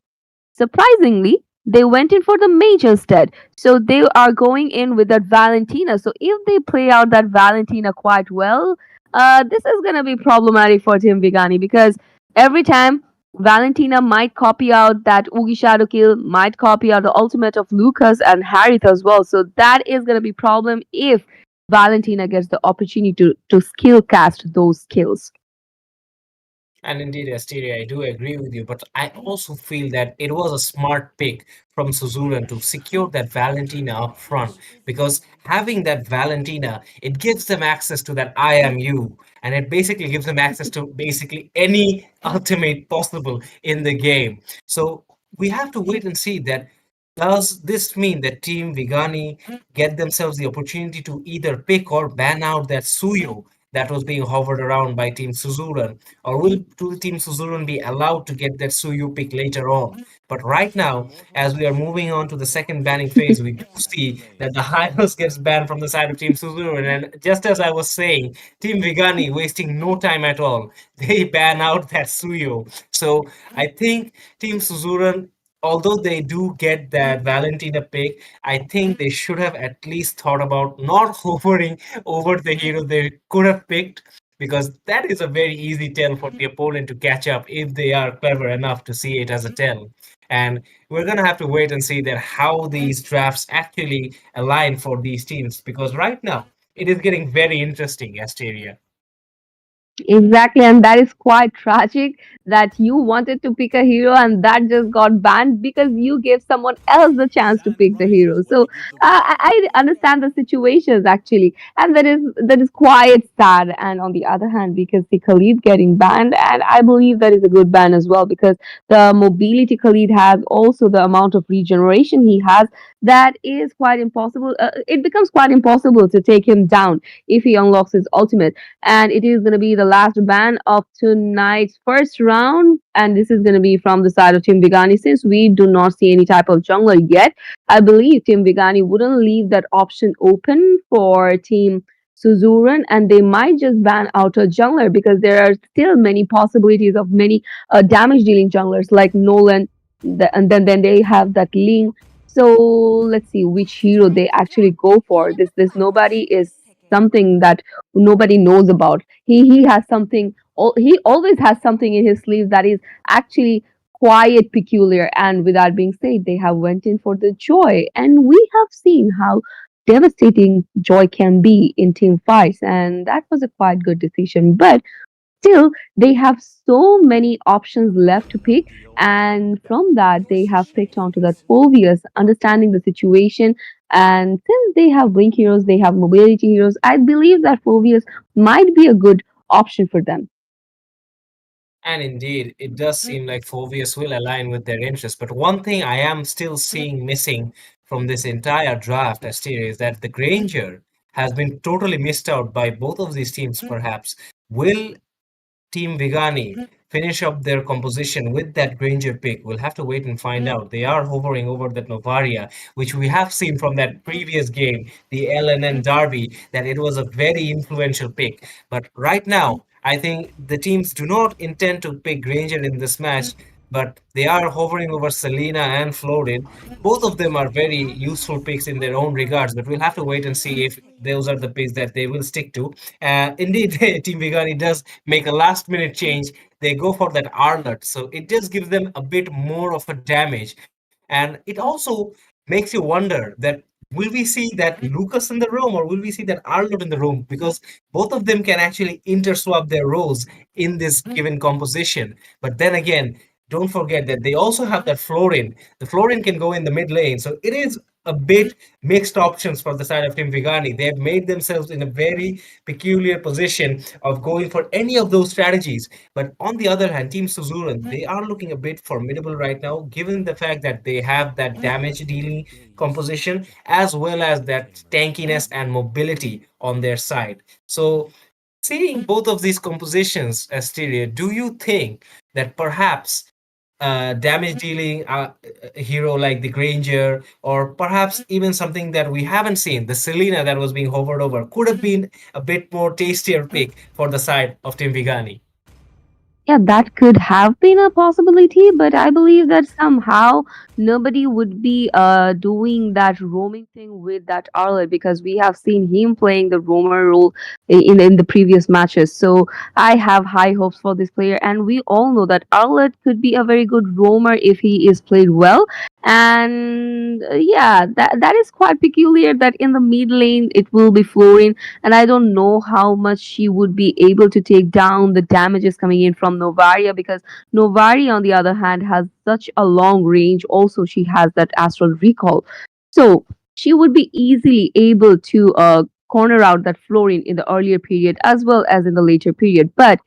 surprisingly, they went in for the mage instead. So they are going in with that Valentina. So if they play out that Valentina quite well, this is going to be problematic for Team Vigani because every time Valentina might copy out that Ugi Shadow Kill, might copy out the ultimate of Lucas and Harith as well. So that is going to be problem if Valentina gets the opportunity to skill cast those skills. And indeed, Asteria, I do agree with you, but I also feel that it was a smart pick from Suzuran to secure that Valentina up front because having that Valentina, it gives them access to that I am you, and it basically gives them access to basically any ultimate possible in the game. So we have to wait and see that Does this mean that Team Vigani get themselves the opportunity to either pick or ban out that Suyo that was being hovered around by Team Suzuran? Or will Team Suzuran be allowed to get that Suyo pick later on? But right now, as we are moving on to the second banning phase, we do see that the Hylos gets banned from the side of Team Suzuran. And just as I was saying, Team Vigani wasting no time at all, they ban out that Suyo. So I think Team Suzuran, although they do get that Valentina pick, I think they should have at least thought about not hovering over the hero they could have picked, because that is a very easy tell for the opponent to catch up if they are clever enough to see it as a tell. And we're gonna have to wait and see that how these drafts actually align for these teams, because right now it is getting very interesting, Asteria. Exactly, and that is quite tragic that you wanted to pick a hero and that just got banned because you gave someone else the chance to pick the hero. So I understand the situations actually, and that is quite sad. And on the other hand, because the Khalid getting banned, and I believe that is a good ban as well because the mobility Khalid has, also the amount of regeneration he has, that is quite impossible. It becomes quite impossible to take him down if he unlocks his ultimate, and it is going to be the last ban of tonight's first round. And this is going to be from the side of Team Vigani since we do not see any type of jungler yet. I believe Team Vigani wouldn't leave that option open for Team Suzuran, and they might just ban out a jungler because there are still many possibilities of many damage dealing junglers like Nolan, and then they have that Ling. So let's see which hero they actually go for. This nobody is something that nobody knows about. He has something. He always has something in his sleeve that is actually quite peculiar. And with that being said, they have went in for the joy, and we have seen how devastating joy can be in team fights, and that was a quite good decision. But still, they have so many options left to pick, and from that, they have picked onto that Phobius, understanding the situation. And since they have Blink heroes, they have mobility heroes, I believe that Phobius might be a good option for them. And indeed, it does seem like Phoveus will align with their interests. But one thing I am still seeing missing from this entire draft, Asteria, is that the Granger has been totally missed out by both of these teams, perhaps. Will Team Vigani finish up their composition with that Granger pick? We'll have to wait and find out. They are hovering over that Novaria, which we have seen from that previous game, the LNN Derby, that it was a very influential pick. But right now, I think the teams do not intend to pick Granger in this match, but they are hovering over Selena and Florid. Both of them are very useful picks in their own regards, but we'll have to wait and see if those are the picks that they will stick to. Indeed, Team Vigani does make a last minute change. They go for that Arlott, so it just gives them a bit more of a damage. And it also makes you wonder that will we see that Lucas in the room or will we see that Arlott in the room? Because both of them can actually interswap their roles in this given composition. But then again, don't forget that they also have that Florin. The Florin can go in the mid lane. So it is a bit mixed options for the side of Team Vigani. They have made themselves in a very peculiar position of going for any of those strategies. But on the other hand, Team Suzuran, they are looking a bit formidable right now, given the fact that they have that damage dealing composition as well as that tankiness and mobility on their side. So seeing both of these compositions, Asteria, do you think that perhaps damage dealing a hero like the Granger, or perhaps even something that we haven't seen, the Selena that was being hovered over, could have been a bit more tastier pick for the side of Tim Vigani? Yeah, that could have been a possibility, but I believe that somehow nobody would be doing that roaming thing with that Arlet because we have seen him playing the roamer role in the previous matches. So I have high hopes for this player, and we all know that Arlet could be a very good roamer if he is played well. And yeah, that is quite peculiar that in the mid lane it will be Florin, and I don't know how much she would be able to take down the damages coming in from Novaria because Novaria, on the other hand, has such a long range. Also, she has that astral recall, so she would be easily able to corner out that Florin in the earlier period as well as in the later period. But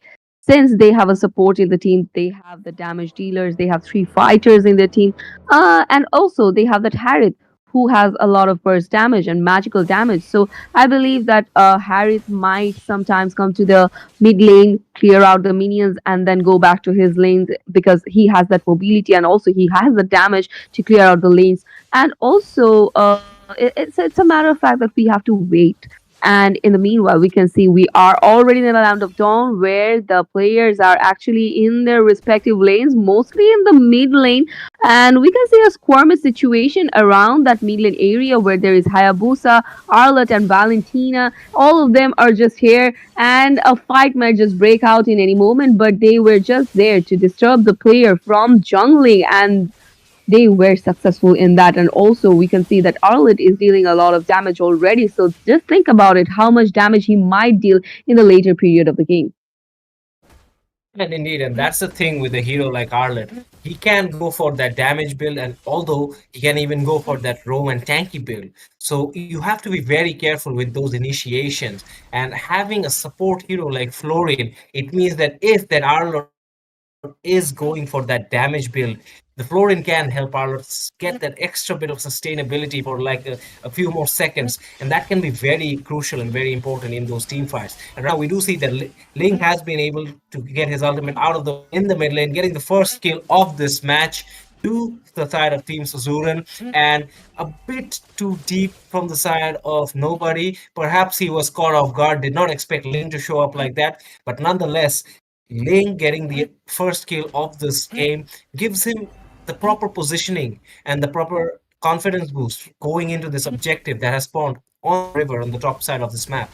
since they have a support in the team, they have the damage dealers, they have three fighters in their team, and also they have that Harith who has a lot of burst damage and magical damage. So I believe that Harith might sometimes come to the mid lane, clear out the minions, and then go back to his lanes because he has that mobility and also he has the damage to clear out the lanes. And also, it's a matter of fact that we have to wait, and in the meanwhile, we can see we are already in the land of dawn where the players are actually in their respective lanes, mostly in the mid lane. And we can see a skirmish situation around that mid lane area where there is Hayabusa, Arlott, and Valentina. All of them are just here, and a fight might just break out in any moment, but they were just there to disturb the player from jungling, and they were successful in that. And also, we can see that Arlet is dealing a lot of damage already. So just think about it, how much damage he might deal in the later period of the game. And indeed, and that's the thing with a hero like Arlet. He can go for that damage build, and although he can even go for that roam and tanky build. So you have to be very careful with those initiations. And having a support hero like Florin, it means that if that Arlet is going for that damage build, the Florin can help Arlet get that extra bit of sustainability for like a few more seconds, and that can be very crucial and very important in those team fights. And right now, we do see that Ling has been able to get his ultimate out of the way in the mid lane, getting the first kill of this match to the side of Team Suzuran, and a bit too deep from the side of nobody. Perhaps he was caught off guard, did not expect Ling to show up like that, but nonetheless, Ling getting the first kill of this game gives him the proper positioning and the proper confidence boost going into this objective that has spawned on the river on the top side of this map.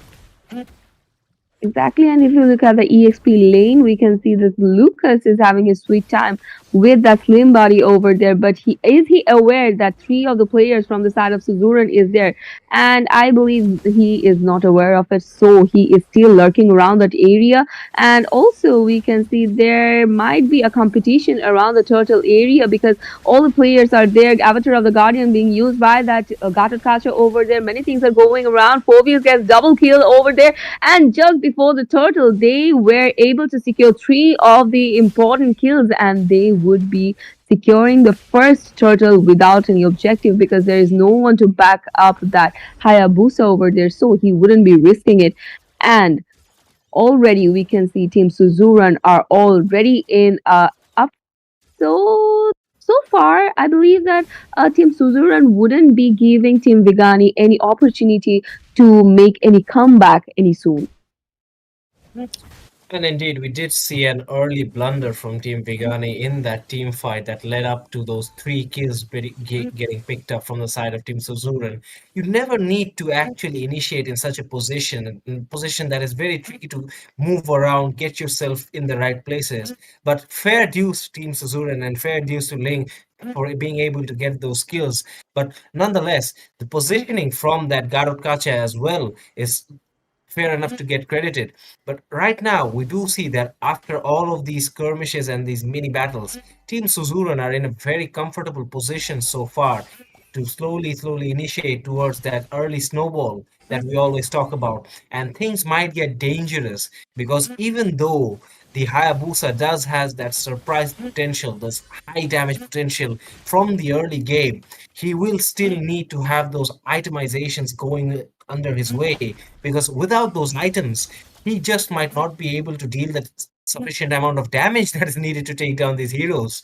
Exactly, and if you look at the EXP lane, we can see that Lucas is having a sweet time with that slim body over there. But he aware that three of the players from the side of Suzuran is there, and I believe he is not aware of it, so he is still lurking around that area. And also, we can see there might be a competition around the turtle area because all the players are there. Avatar of the Guardian being used by that Gatotkacha over there. Many things are going around. Phobius gets double kill over there, and just before the turtle, they were able to secure three of the important kills, and they would be securing the first turtle without any objective because there is no one to back up that Hayabusa over there, so he wouldn't be risking it. And already we can see Team Suzuran are already in up. So far, I believe that Team Suzuran wouldn't be giving Team Vigani any opportunity to make any comeback any soon. And indeed, we did see an early blunder from Team Vigani in that team fight that led up to those three kills getting picked up from the side of Team Suzuran. You never need to actually initiate in such a position that is very tricky to move around, get yourself in the right places. But fair dues to Team Suzuran and fair dues to Ling for being able to get those skills. But nonetheless, the positioning from that Garot Kacha as well is fair enough to get credited. But right now, we do see that after all of these skirmishes and these mini battles, Team Suzuran are in a very comfortable position so far to slowly initiate towards that early snowball that we always talk about. And things might get dangerous because even though the Hayabusa does has that surprise potential, this high damage potential from the early game, he will still need to have those itemizations going under his way because without those items, he just might not be able to deal that sufficient amount of damage that is needed to take down these heroes.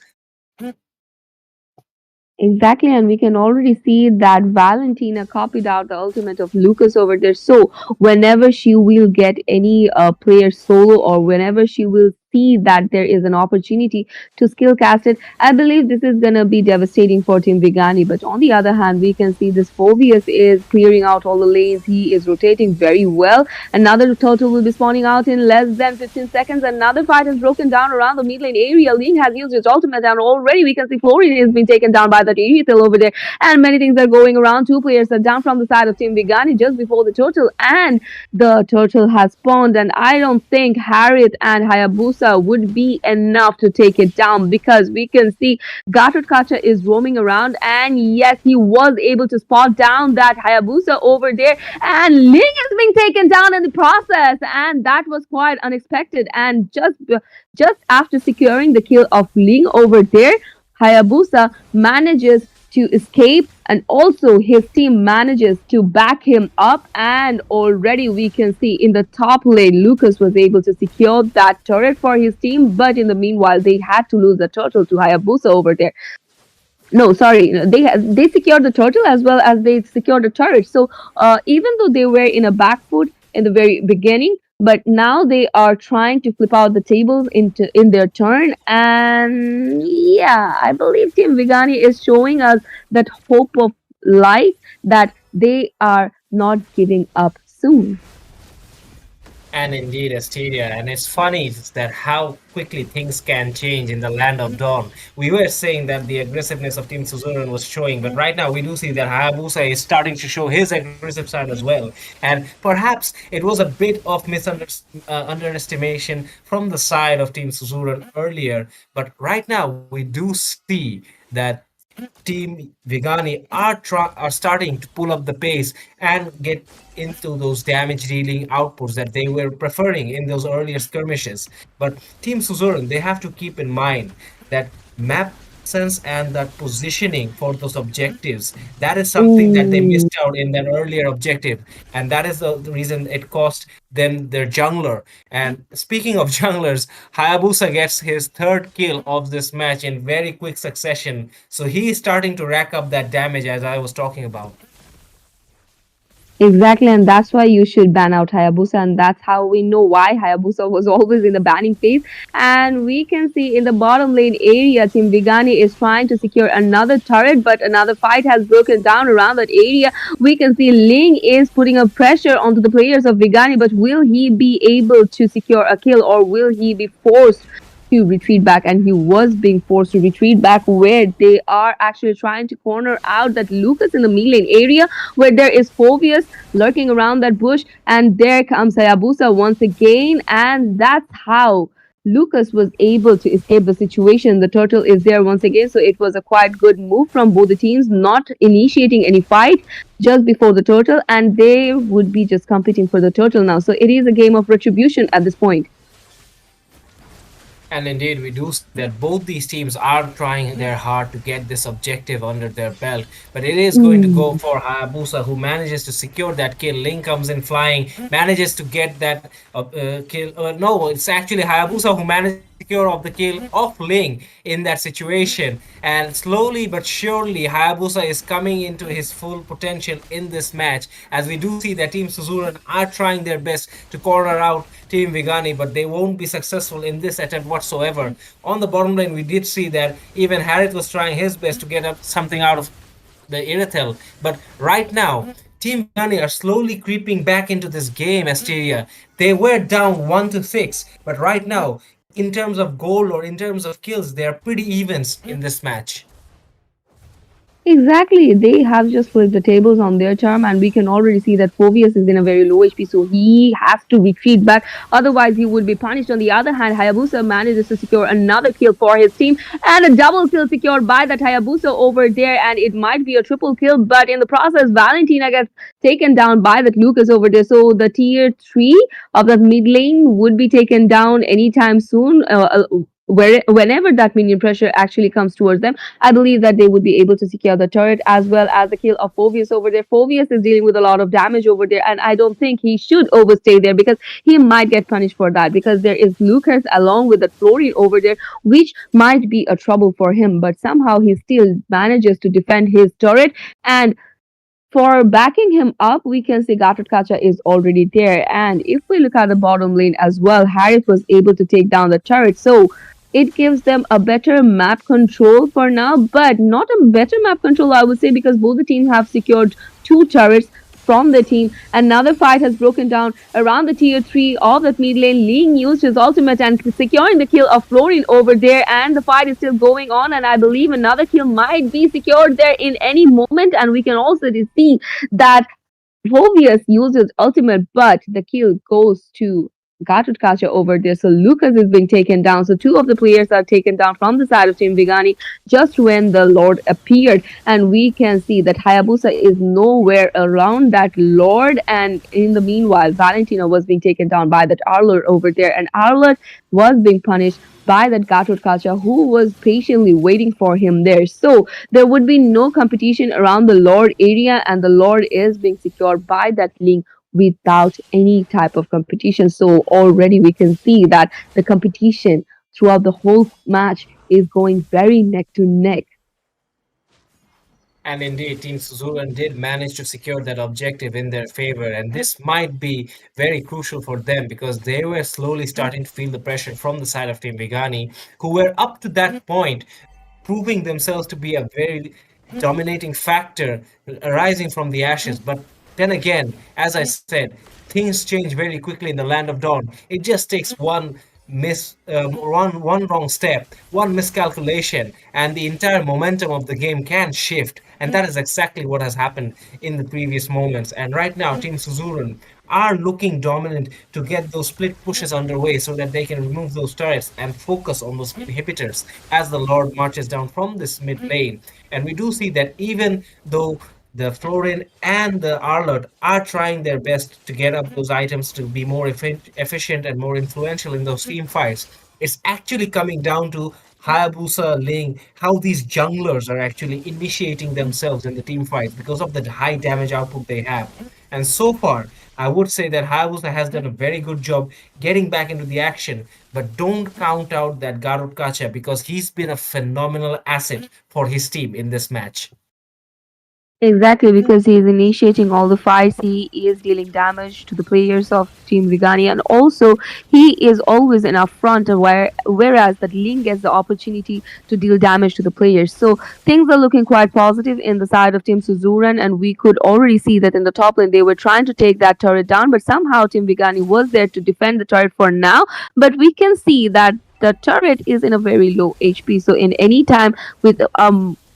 Exactly, and we can already see that Valentina copied out the ultimate of Lucas over there. So whenever she will get any player solo or whenever she will see that there is an opportunity to skill cast it, I believe this is gonna be devastating for Team Vigani. But on the other hand, we can see this Phobius is clearing out all the lanes. He is rotating very well. Another turtle will be spawning out in less than 15 seconds. Another fight has broken down around the mid lane area. Ling has used his ultimate, and already we can see Florian has been taken down by that Aerial over there. And many things are going around. Two players are down from the side of Team Vigani just before the turtle, and the turtle has spawned. And I don't think Harith and Hayabusa Hayabusa would be enough to take it down because we can see Gatot Kacha is roaming around, and yes, he was able to spot down that Hayabusa over there, and Ling is being taken down in the process, and that was quite unexpected. And just after securing the kill of Ling over there, Hayabusa manages to escape, and also his team manages to back him up, and already we can see in the top lane Lucas was able to secure that turret for his team, but in the meanwhile they had to lose the turtle to Hayabusa over there. No, sorry, they secured the turtle as well as they secured the turret. So even though they were in a back foot in the very beginning, but now they are trying to flip out the tables into in their turn. And yeah, I believe Team Vigani is showing us that hope of life that they are not giving up soon. And indeed, Asteria. And it's funny that how quickly things can change in the land of Dawn. We were saying that the aggressiveness of Team Suzuran was showing, but right now we do see that Hayabusa is starting to show his aggressive side as well. And perhaps it was a bit of underestimation from the side of Team Suzuran earlier, but right now we do see that Team Vigani are starting to pull up the pace and get into those damage dealing outputs that they were preferring in those earlier skirmishes. But Team Suzuran, they have to keep in mind that map sense and that positioning for those objectives, that is something that they Ooh. missed out in that earlier objective, and that is the reason it cost them their jungler. And speaking of junglers, Hayabusa gets his third kill of this match in very quick succession, so he is starting to rack up that damage as I was talking about. Exactly, and that's why you should ban out Hayabusa, and that's how we know why Hayabusa was always in the banning phase. And we can see in the bottom lane area, Team Vigani is trying to secure another turret, but another fight has broken down around that area. We can see Ling is putting a pressure onto the players of Vigani, but will he be able to secure a kill, or will he be forced to retreat back? And he was being forced to retreat back where they are actually trying to corner out that Lucas in the mid lane area where there is Phobius lurking around that bush, and there comes Hayabusa once again, and that's how Lucas was able to escape the situation. The turtle is there once again, so it was a quite good move from both the teams, not initiating any fight just before the turtle, and they would be just competing for the turtle now. So it is a game of retribution at this point. And indeed, we do see that both these teams are trying their hard to get this objective under their belt. But it is going to go for Hayabusa, who manages to secure that kill. Ling comes in flying, manages to get that kill. No, it's actually Hayabusa who manages to secure of the kill of Ling in that situation. And slowly but surely, Hayabusa is coming into his full potential in this match. As we do see that Team Suzuran are trying their best to corner out Team Vigani, but they won't be successful in this attempt whatsoever. On the bottom lane, we did see that even Harith was trying his best to get up something out of the Irithel. But right now, Team Vigani are slowly creeping back into this game, Asteria. They were down 1-6, but right now, in terms of goal or in terms of kills, they are pretty evens in this match. Exactly. They have just flipped the tables on their term, and we can already see that Phobius is in a very low HP, so he has to retreat back. Otherwise, he would be punished. On the other hand, Hayabusa manages to secure another kill for his team, and a double kill secured by that Hayabusa over there, and it might be a triple kill, but in the process, Valentina gets taken down by that Lucas over there. So the tier 3 of that mid lane would be taken down anytime soon. Whenever that minion pressure actually comes towards them, I believe that they would be able to secure the turret as well as the kill of Phobius over there. Phobius is dealing with a lot of damage over there, and I don't think he should overstay there because he might get punished for that, because there is Lucas along with the Florian over there, which might be a trouble for him, but somehow he still manages to defend his turret. And for backing him up, we can see Gatot Kacha is already there. And if we look at the bottom lane as well, Harith was able to take down the turret. So it gives them a better map control for now, but not a better map control, I would say, because both the teams have secured two turrets from the team. Another fight has broken down around the tier 3 of that mid lane. Ling used his ultimate and securing the kill of Florian over there, and the fight is still going on, and I believe another kill might be secured there in any moment. And we can also see that Phobius used his ultimate, but the kill goes to Gatutkacha over there. So Lucas is being taken down. So two of the players are taken down from the side of Team Vigani just when the Lord appeared. And we can see that Hayabusa is nowhere around that Lord. And in the meanwhile, Valentina was being taken down by that Arlor over there. And Arlor was being punished by that Gatutkacha who was patiently waiting for him there. So there would be no competition around the Lord area, and the Lord is being secured by that link without any type of competition. So already we can see that the competition throughout the whole match is going very neck to neck. And indeed, Team Suzuran did manage to secure that objective in their favor. And this might be very crucial for them because they were slowly starting to feel the pressure from the side of Team Vigani, who were up to that point proving themselves to be a very dominating factor arising from the ashes. But then again, as I said, things change very quickly in the land of dawn. It just takes one wrong step, one miscalculation, and the entire momentum of the game can shift. And that is exactly what has happened in the previous moments. And right now, Team Suzuran are looking dominant to get those split pushes underway so that they can remove those turrets and focus on those inhibitors as the Lord marches down from this mid lane. And we do see that even though the Florin and the Arlot are trying their best to get up those items to be more efficient and more influential in those team fights, it's actually coming down to Hayabusa, Ling, how these junglers are actually initiating themselves in the team fights because of the high damage output they have. And so far, I would say that Hayabusa has done a very good job getting back into the action, but don't count out that Garut Kacha because he's been a phenomenal asset for his team in this match. Exactly, because he is initiating all the fights, he is dealing damage to the players of Team Vigani, and also he is always in our front, whereas that Ling gets the opportunity to deal damage to the players. So things are looking quite positive in the side of Team Suzuran, and we could already see that in the top lane they were trying to take that turret down, but somehow Team Vigani was there to defend the turret for now. But we can see that the turret is in a very low HP, so in any time with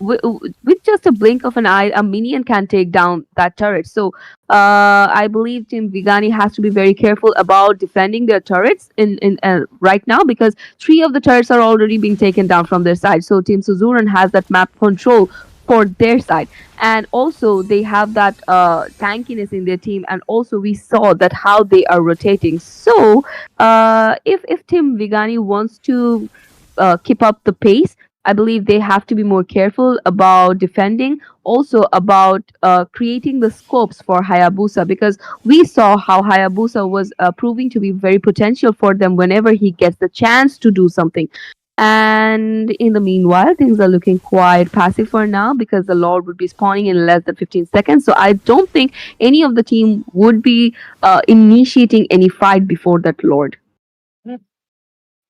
with just a blink of an eye, a minion can take down that turret. So I believe Team Vigani has to be very careful about defending their turrets in right now because three of the turrets are already being taken down from their side. So Team Suzuran has that map control for their side, and also they have that tankiness in their team, and also we saw that how they are rotating. So if Team Vigani wants to keep up the pace, I believe they have to be more careful about defending, also about creating the scopes for Hayabusa, because we saw how Hayabusa was proving to be very potential for them whenever he gets the chance to do something. And in the meanwhile, things are looking quite passive for now because the Lord would be spawning in less than 15 seconds. So I don't think any of the team would be initiating any fight before that Lord.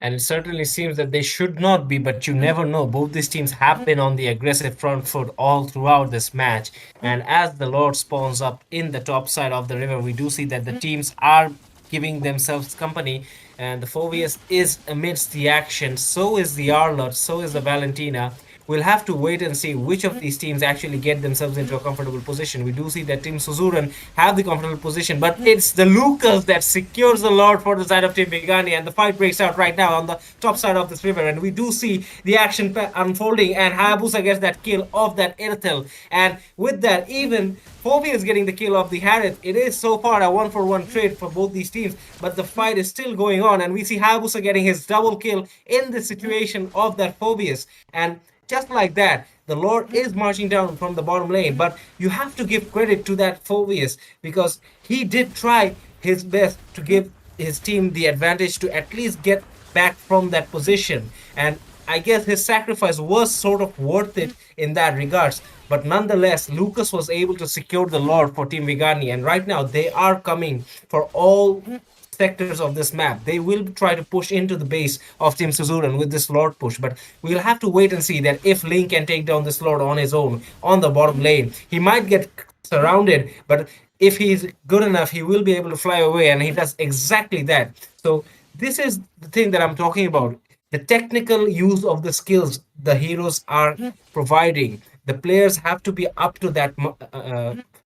And it certainly seems that they should not be, but you never know. Both these teams have been on the aggressive front foot all throughout this match. And as the Lord spawns up in the top side of the river, we do see that the teams are giving themselves company. And the Phobius is amidst the action. So is the Arlot, so is the Valentina. We'll have to wait and see which of these teams actually get themselves into a comfortable position. We do see that Team Suzuran have the comfortable position, but it's the Lucas that secures the Lord for the side of Team Vigani, and the fight breaks out right now on the top side of this river, and we do see the action unfolding, and Hayabusa gets that kill of that Irtel, and with that, even Phobia is getting the kill of the Harith. It is so far a 1-for-1 trade for both these teams, but the fight is still going on, and we see Hayabusa getting his double kill in the situation of that Phobius, and just like that, the Lord is marching down from the bottom lane. But you have to give credit to that Phobius because he did try his best to give his team the advantage to at least get back from that position. And I guess his sacrifice was sort of worth it in that regards. But nonetheless, Lucas was able to secure the Lord for Team Vigani. And right now, they are coming for all sectors of this map. They will try to push into the base of Team Suzuran with this Lord push, but we'll have to wait and see that if Link can take down this Lord on his own on the bottom lane. He might get surrounded, but if he's good enough, he will be able to fly away, and he does exactly that. So this is the thing that I'm talking about. The technical use of the skills the heroes are providing. The players have to be up to that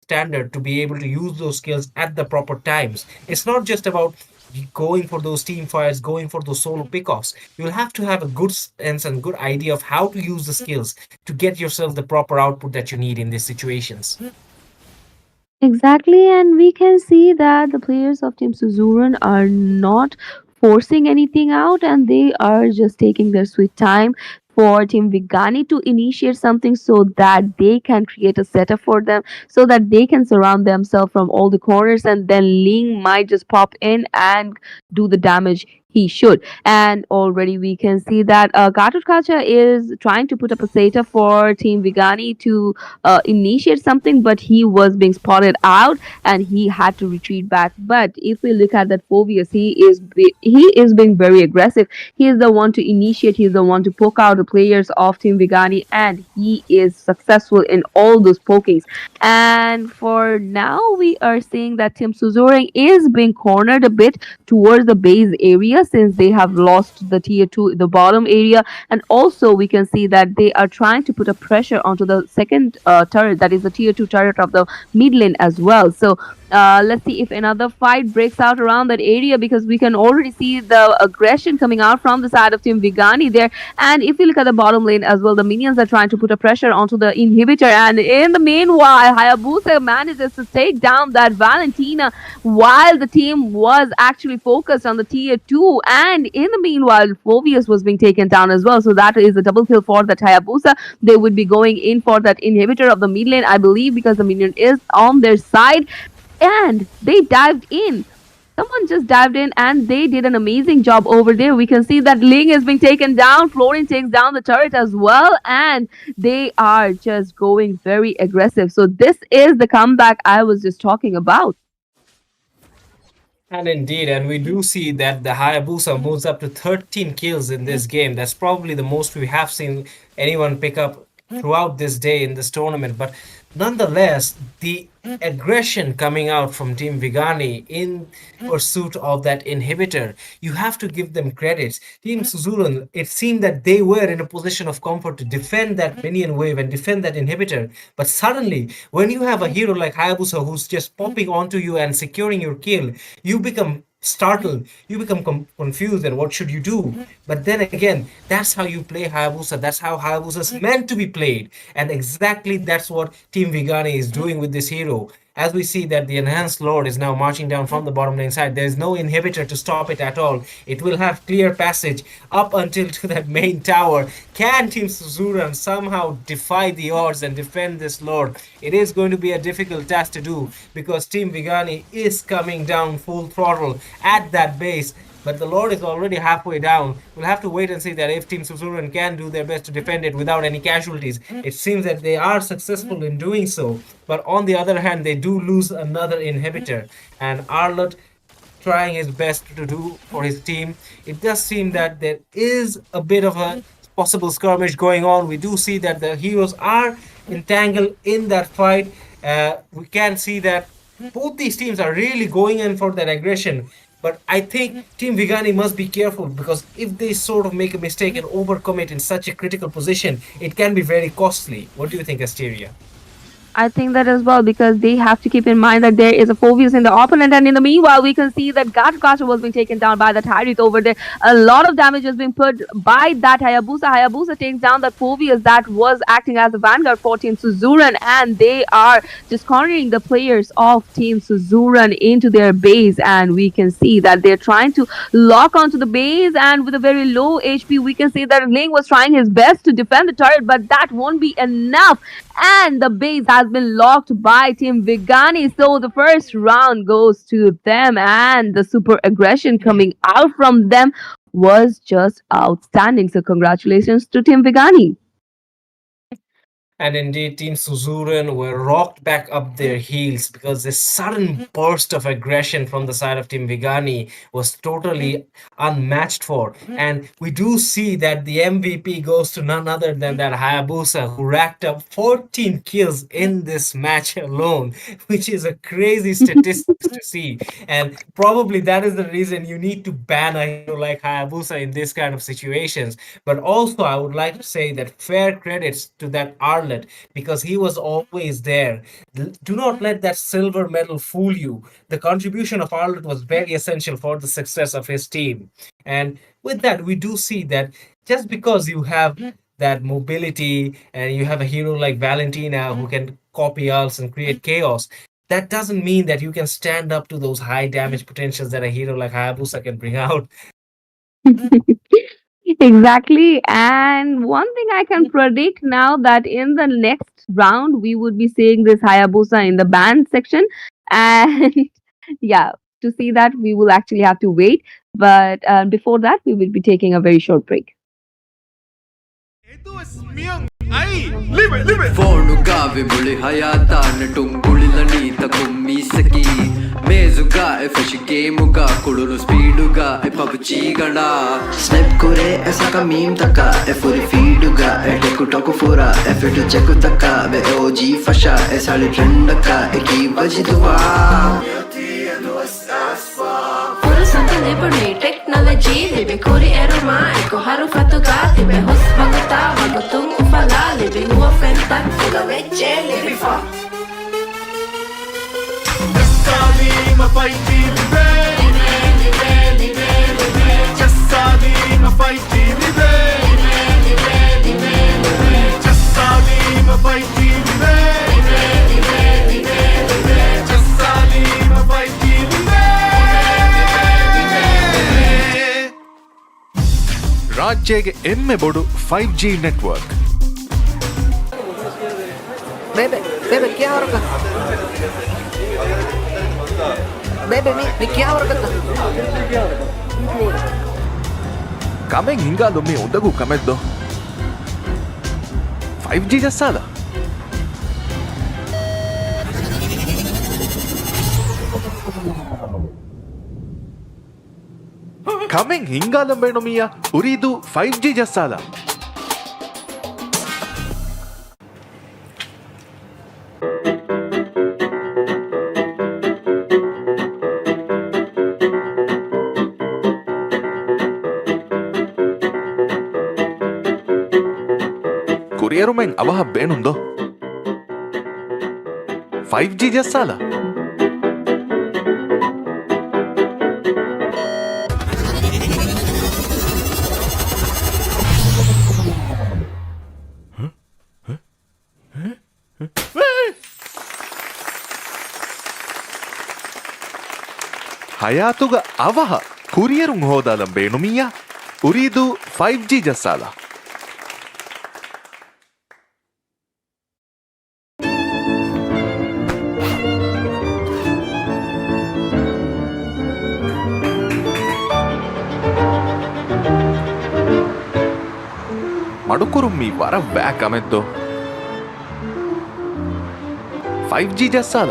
standard to be able to use those skills at the proper times. It's not just about going for those team fights, going for those solo pickoffs. You'll have to have a good sense and good idea of how to use the skills to get yourself the proper output that you need in these situations. Exactly, and we can see that the players of Team Suzuran are not forcing anything out and they are just taking their sweet time for Team Vigani to initiate something so that they can create a setup for them, so that they can surround themselves from all the corners, and then Ling might just pop in and do the damage he should. And already we can see that Gatut Kacha is trying to put up a setup for Team Vigani to initiate something, but he was being spotted out and he had to retreat back. But if we look at that Phobius, he is being very aggressive. He is the one to initiate. He's the one to poke out the players of Team Vigani, and he is successful in all those pokings. And for now, we are seeing that Team Suzuring is being cornered a bit towards the base area since they have lost the tier two, the bottom area, and also we can see that they are trying to put a pressure onto the second turret, that is the tier 2 turret of the mid lane as well. So let's see if another fight breaks out around that area, because we can already see the aggression coming out from the side of Team Vigani there. And if you look at the bottom lane as well, the minions are trying to put a pressure onto the inhibitor, and in the meanwhile Hayabusa manages to take down that Valentina while the team was actually focused on the tier 2. And in the meanwhile, Phobius was being taken down as well. So that is a double kill for the Hayabusa. They would be going in for that inhibitor of the mid lane, I believe, because the minion is on their side. And they dived in. Someone just dived in and they did an amazing job over there. We can see that Ling is being taken down. Florin takes down the turret as well. And they are just going very aggressive. So this is the comeback I was just talking about. And indeed, and we do see that the Hayabusa moves up to 13 kills in this game. That's probably the most we have seen anyone pick up throughout this day in this tournament. But nonetheless, the aggression coming out from Team Vigani in pursuit of that inhibitor, you have to give them credits. Team Suzuran, it seemed that they were in a position of comfort to defend that minion wave and defend that inhibitor. But suddenly, when you have a hero like Hayabusa who's just popping onto you and securing your kill, you become startled, you become confused, and what should you do? But then again, that's how you play Hayabusa, that's how Hayabusa is meant to be played, and exactly that's what Team Vigani is doing with this hero. As we see that the enhanced lord is now marching down from the bottom lane side, there is no inhibitor to stop it at all. It will have clear passage up until to that main tower. Can Team Suzuran somehow defy the odds and defend this lord? It is going to be a difficult task to do because Team Vigani is coming down full throttle at that base. But the Lord is already halfway down. We'll have to wait and see that if Team Suzuran can do their best to defend it without any casualties. It seems that they are successful in doing so. But on the other hand, they do lose another inhibitor. And Arlott trying his best to do for his team. It does seem that there is a bit of a possible skirmish going on. We do see that the heroes are entangled in that fight. We can see that both these teams are really going in for that aggression. But I think Team Vigani must be careful because if they sort of make a mistake and overcommit in such a critical position, it can be very costly. What do you think, Asteria? I think that as well, because they have to keep in mind that there is a Phobius in the opponent, and in the meanwhile, we can see that Gacha was being taken down by the Tyrant over there. A lot of damage has been put by that Hayabusa. Hayabusa takes down that Phobius that was acting as a vanguard for Team Suzuran, and they are just cornering the players of Team Suzuran into their base. And we can see that they're trying to lock onto the base, and with a very low HP, we can see that Ling was trying his best to defend the turret, but that won't be enough. And the base has been locked by Team Vigani. So the first round goes to them, and the super aggression coming out from them was just outstanding. So congratulations to Team Vigani. And indeed, Team Suzuran were rocked back up their heels because this sudden burst of aggression from the side of Team Vigani was totally unmatched for. And we do see that the MVP goes to none other than that Hayabusa, who racked up 14 kills in this match alone, which is a crazy statistics to see. And probably that is the reason you need to ban a hero like Hayabusa in this kind of situations. But also, I would like to say that fair credits to that Arlo Harlot because he was always there. Do not let that silver medal fool you. The contribution of Harlot was very essential for the success of his team. And with that, we do see that just because you have that mobility and you have a hero like Valentina who can copy ults and create chaos, that doesn't mean that you can stand up to those high damage potentials that a hero like Hayabusa can bring out. Exactly. And one thing I can predict now that in the next round we would be seeing this Hayabusa in the band section. And yeah, to see that we will actually have to wait. But before that, we will be taking a very short break. Fonuga vibuli hayata netungulila nita kummisaki mezuga e fish gameуга kulunu speeduga e PUBG gana Snap kure esa ka meme taka e furi feeduga e TikTok fura e fit check taka be OG fasha e sali trend ka e ki bajiduwa Furusan libuni technology libe kuri eruma eko haru fatuga tibe hus baguta bagutung ufala libe huwa fentak fuga veche libe fa ರಾಜ್ಯಗೆ ಎಮ್ಮೆ ಬೊಡು 5G network Bebe, bebe, क्या हो रखा? Bebe, मी क्या हो रखा? Kameng ಹಿಂಗಾಲೊಮ್ಮೆ ಉಂದಗೂ ಕಮೆದ್ದು 5G ಜಸ್ಸಾದ Kameng ಹಿಂಗಾಲಂಬೇಣೊಮಿಯ ಉರಿದು 5G ಜಸ್ಸಾದ ಕುರಿಯರುಮೆಂಗ್ ಅವಹ ಬೇಣುಂದೋ 5G ಜಸ್ಸಾಲ ಹಯಾತುಗ ಅವಹ ಕುರಿಯರುಂಗ್ ಹೋದಾಲಂ ಬೇಣುಮಿಯ ಉರಿದು 5G ಜಸ್ಸಾಲ ಮಡುಕುರುಮ್ಮಿ ವರ ಬ್ಯಾಕ್ ಅಮೆದ್ದು 5G ಜಸ್ಸಾಲ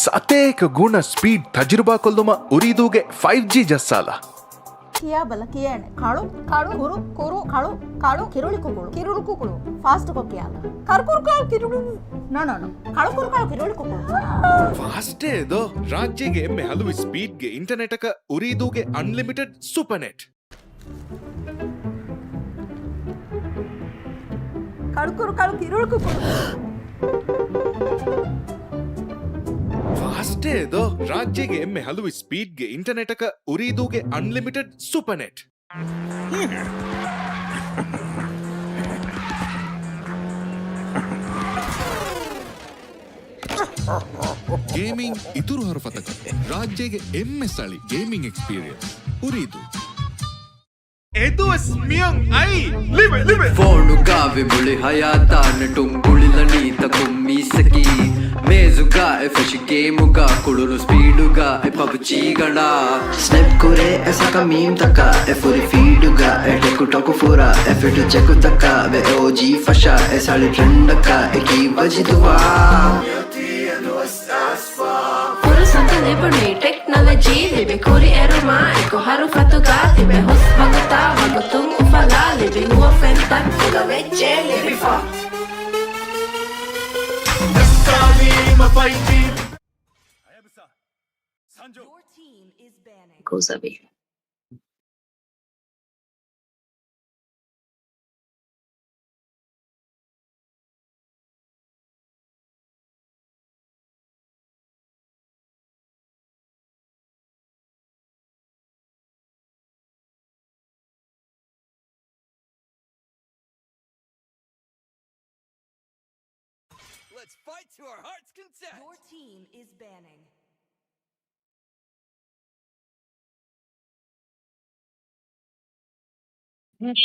ಸತೇಕ ಗುಣ ಸ್ಪೀಡ್ ತಜುರ್ಬಾ ಕೊಲ್ಲುಮ ಉರಿದೂಗೆ 5G ಜಸ್ಸಾಲ ಕಿಯಾ ಬಲ ಕಿಯಾಣೆ ಕಾಳು ಕಾಳು ಕುರು ಕುರು ಕಾಳು ಕಾಳು ಕಿರುಳಿ ಕುಕುಳು ಕಿರುಳು ಕುಕುಳು ಫಾಸ್ಟ್ ಕೊಕ್ಕಿಯಾಲ ಕರ್ಕುರು ಕಾಳು ಕಿರುಳು ನೋ ಕಾಳು ಕುರು ಕಾಳು ಕಿರುಳಿ ಕುಕುಳು ಫಾಸ್ಟೇ ಇದು ರಾಜ್ಯಗೆ ಎಮ್ಮೆ ಹಲವು ಸ್ಪೀಡ್ಗೆ ಇಂಟರ್ನೆಟ್ ಅಕ ಉರಿದೂಗೆ ಅನ್ಲಿಮಿಟೆಡ್ ಸೂಪರ್ ನೆಟ್ ಕಳ್ಕುರು ಕಾಳು ಕಿರುಳು ಕುಕುಳು ಫಾಸ್ಟೇ ಇದು ರಾಜ್ಯಗೆ ಎಮ್ಮೆ ಹಲವು ಸ್ಪೀಡ್ಗೆ ಇಂಟರ್ನೆಟ್ ಅಕ ಉರಿದೂಗೆ ಅನ್ಲಿಮಿಟೆಡ್ ಸೂಪರ್ ನೆಟ್ ಗೇಮಿಂಗ್ ಇತುರು ಹೊರಫತಕ ರಾಜ್ಯಗೆ ಎಮ್ಮೆ ಸಳಿ ಗೇಮಿಂಗ್ ಎಕ್ಸ್ಪೀರಿಯನ್ಸ್ ಉರಿದು Fonuga vibuli hayata netungulila nita kummisaki mezuga e fish gameuga kulunu speeduga e PUBG gana Snap kure esa ka meme taka e furi feeduga e TikTok fura e fit check taka be OG fasha e sali trend ka e ki bajiduwa Furusan libuni technology libe kuri eruma eko haru fatuga tibe hus baguta bagutung ufala libe huwa fentak fuga veche libe fa goes away.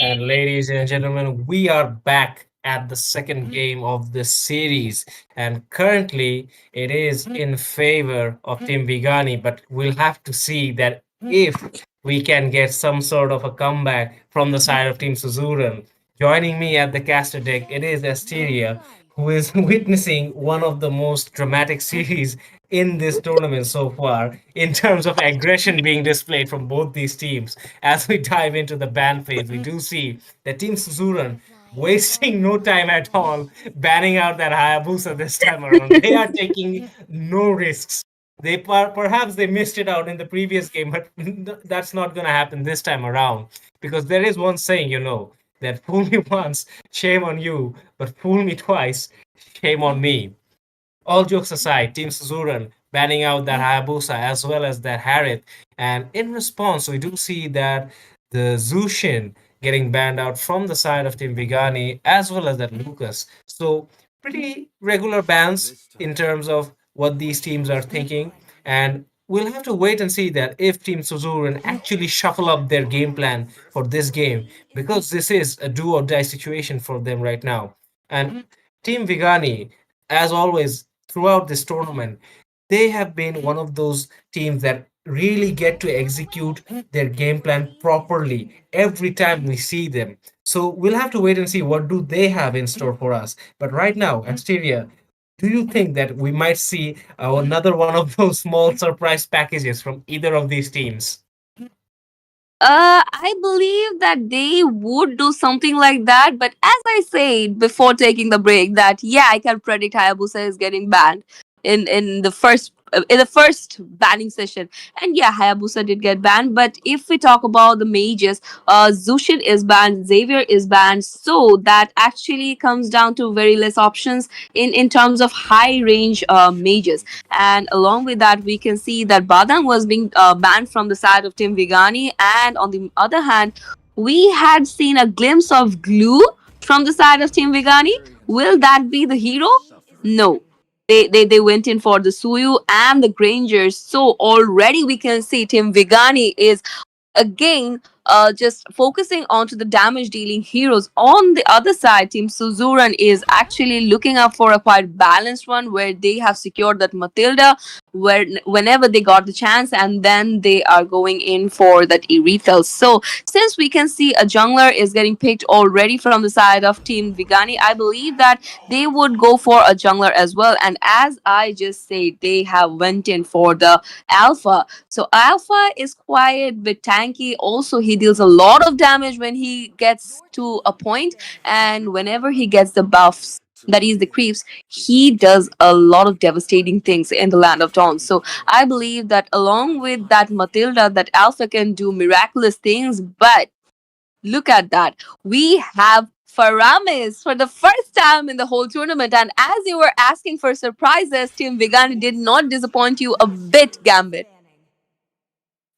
And ladies and gentlemen, we are back at the second game of this series. And currently, it is in favor of Team Vigani, but we'll have to see that if we can get some sort of a comeback from the side of Team Suzuran. Joining me at the caster deck, it is Asteria, who is witnessing one of the most dramatic series in this tournament so far in terms of aggression being displayed from both these teams. As we dive into the ban phase, we do see that Team Suzuran wasting no time at all, banning out that Hayabusa this time around. They are taking no risks. Perhaps they missed it out in the previous game, but that's not going to happen this time around because there is one saying, that fool me once, shame on you, but fool me twice, shame on me. All jokes aside, Team Suzuran banning out that Hayabusa as well as that Harith. And in response, we do see that the Zushin getting banned out from the side of Team Vigani as well as that Lucas. So, pretty regular bans in terms of what these teams are thinking. And we'll have to wait and see that if Team Suzuran actually shuffle up their game plan for this game, because this is a do or die situation for them right now. And Team Vigani, as always, throughout this tournament, they have been one of those teams that really get to execute their game plan properly every time we see them. So we'll have to wait and see what do they have in store for us. But right now, Asteria, do you think that we might see another one of those small surprise packages from either of these teams? I believe that they would do something like that, but as I said before taking the break, that yeah, I can predict Hayabusa is getting banned in the first banning session, and yeah, Hayabusa did get banned. But if we talk about the mages, Zushin is banned, Xavier is banned, so that actually comes down to very less options in terms of high range mages. And along with that, we can see that Badang was being banned from the side of Team Vigani. And on the other hand, we had seen a glimpse of Glue from the side of Team Vigani. Will that be the hero? No. They went in for the Suyu and the Grangers. So already we can see Team Vigani is again just focusing onto the damage dealing heroes. On the other side, Team Suzuran is actually looking up for a quite balanced one where they have secured that Matilda whenever they got the chance, and then they are going in for that Erethel. So since we can see a jungler is getting picked already from the side of Team Vigani, I believe that they would go for a jungler as well. And as I just said, they have went in for the Alpha. So Alpha is quite bit tanky. Also, he deals a lot of damage when he gets to a point, and whenever he gets the buffs, that is the creeps, he does a lot of devastating things in the Land of Dawn. So I believe that along with that Matilda, that Alpha can do miraculous things. But look at that, we have Faramis for the first time in the whole tournament. And as you were asking for surprises, Team Vigani did not disappoint you a bit, Gambit.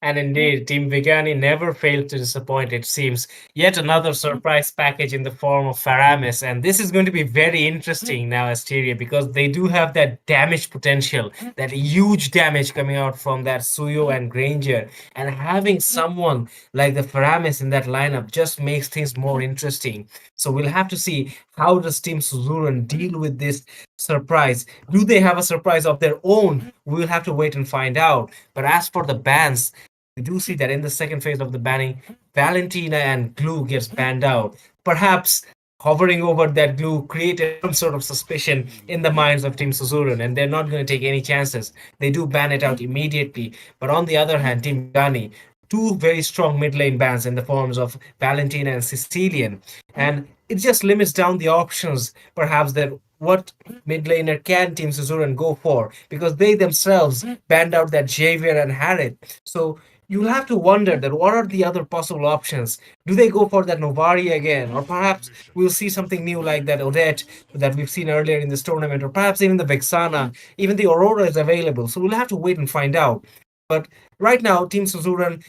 And indeed, Team Vigani never failed to disappoint, it seems. Yet another surprise package in the form of Faramis. And this is going to be very interesting now, Asteria, because they do have that damage potential, that huge damage coming out from that Suyo and Granger. And having someone like the Faramis in that lineup just makes things more interesting. So we'll have to see how does Team Suzuran deal with this surprise. Do they have a surprise of their own? We'll have to wait and find out. But as for the bans, we do see that in the second phase of the banning, Valentina and Glue gets banned out. Perhaps hovering over that Glue created some sort of suspicion in the minds of Team Suzuran, and they're not going to take any chances. They do ban it out immediately. But on the other hand, Team Gani, two very strong mid lane bans in the forms of Valentina and Sicilian. And it just limits down the options, perhaps, that what mid laner can Team Suzuran go for, because they themselves banned out that Javier and Harith. So you'll have to wonder that what are the other possible options? Do they go for that Novari again? Or perhaps we'll see something new like that Odette that we've seen earlier in this tournament, or perhaps even the Vexana, even the Aurora is available. So we'll have to wait and find out. But right now, Team Suzuran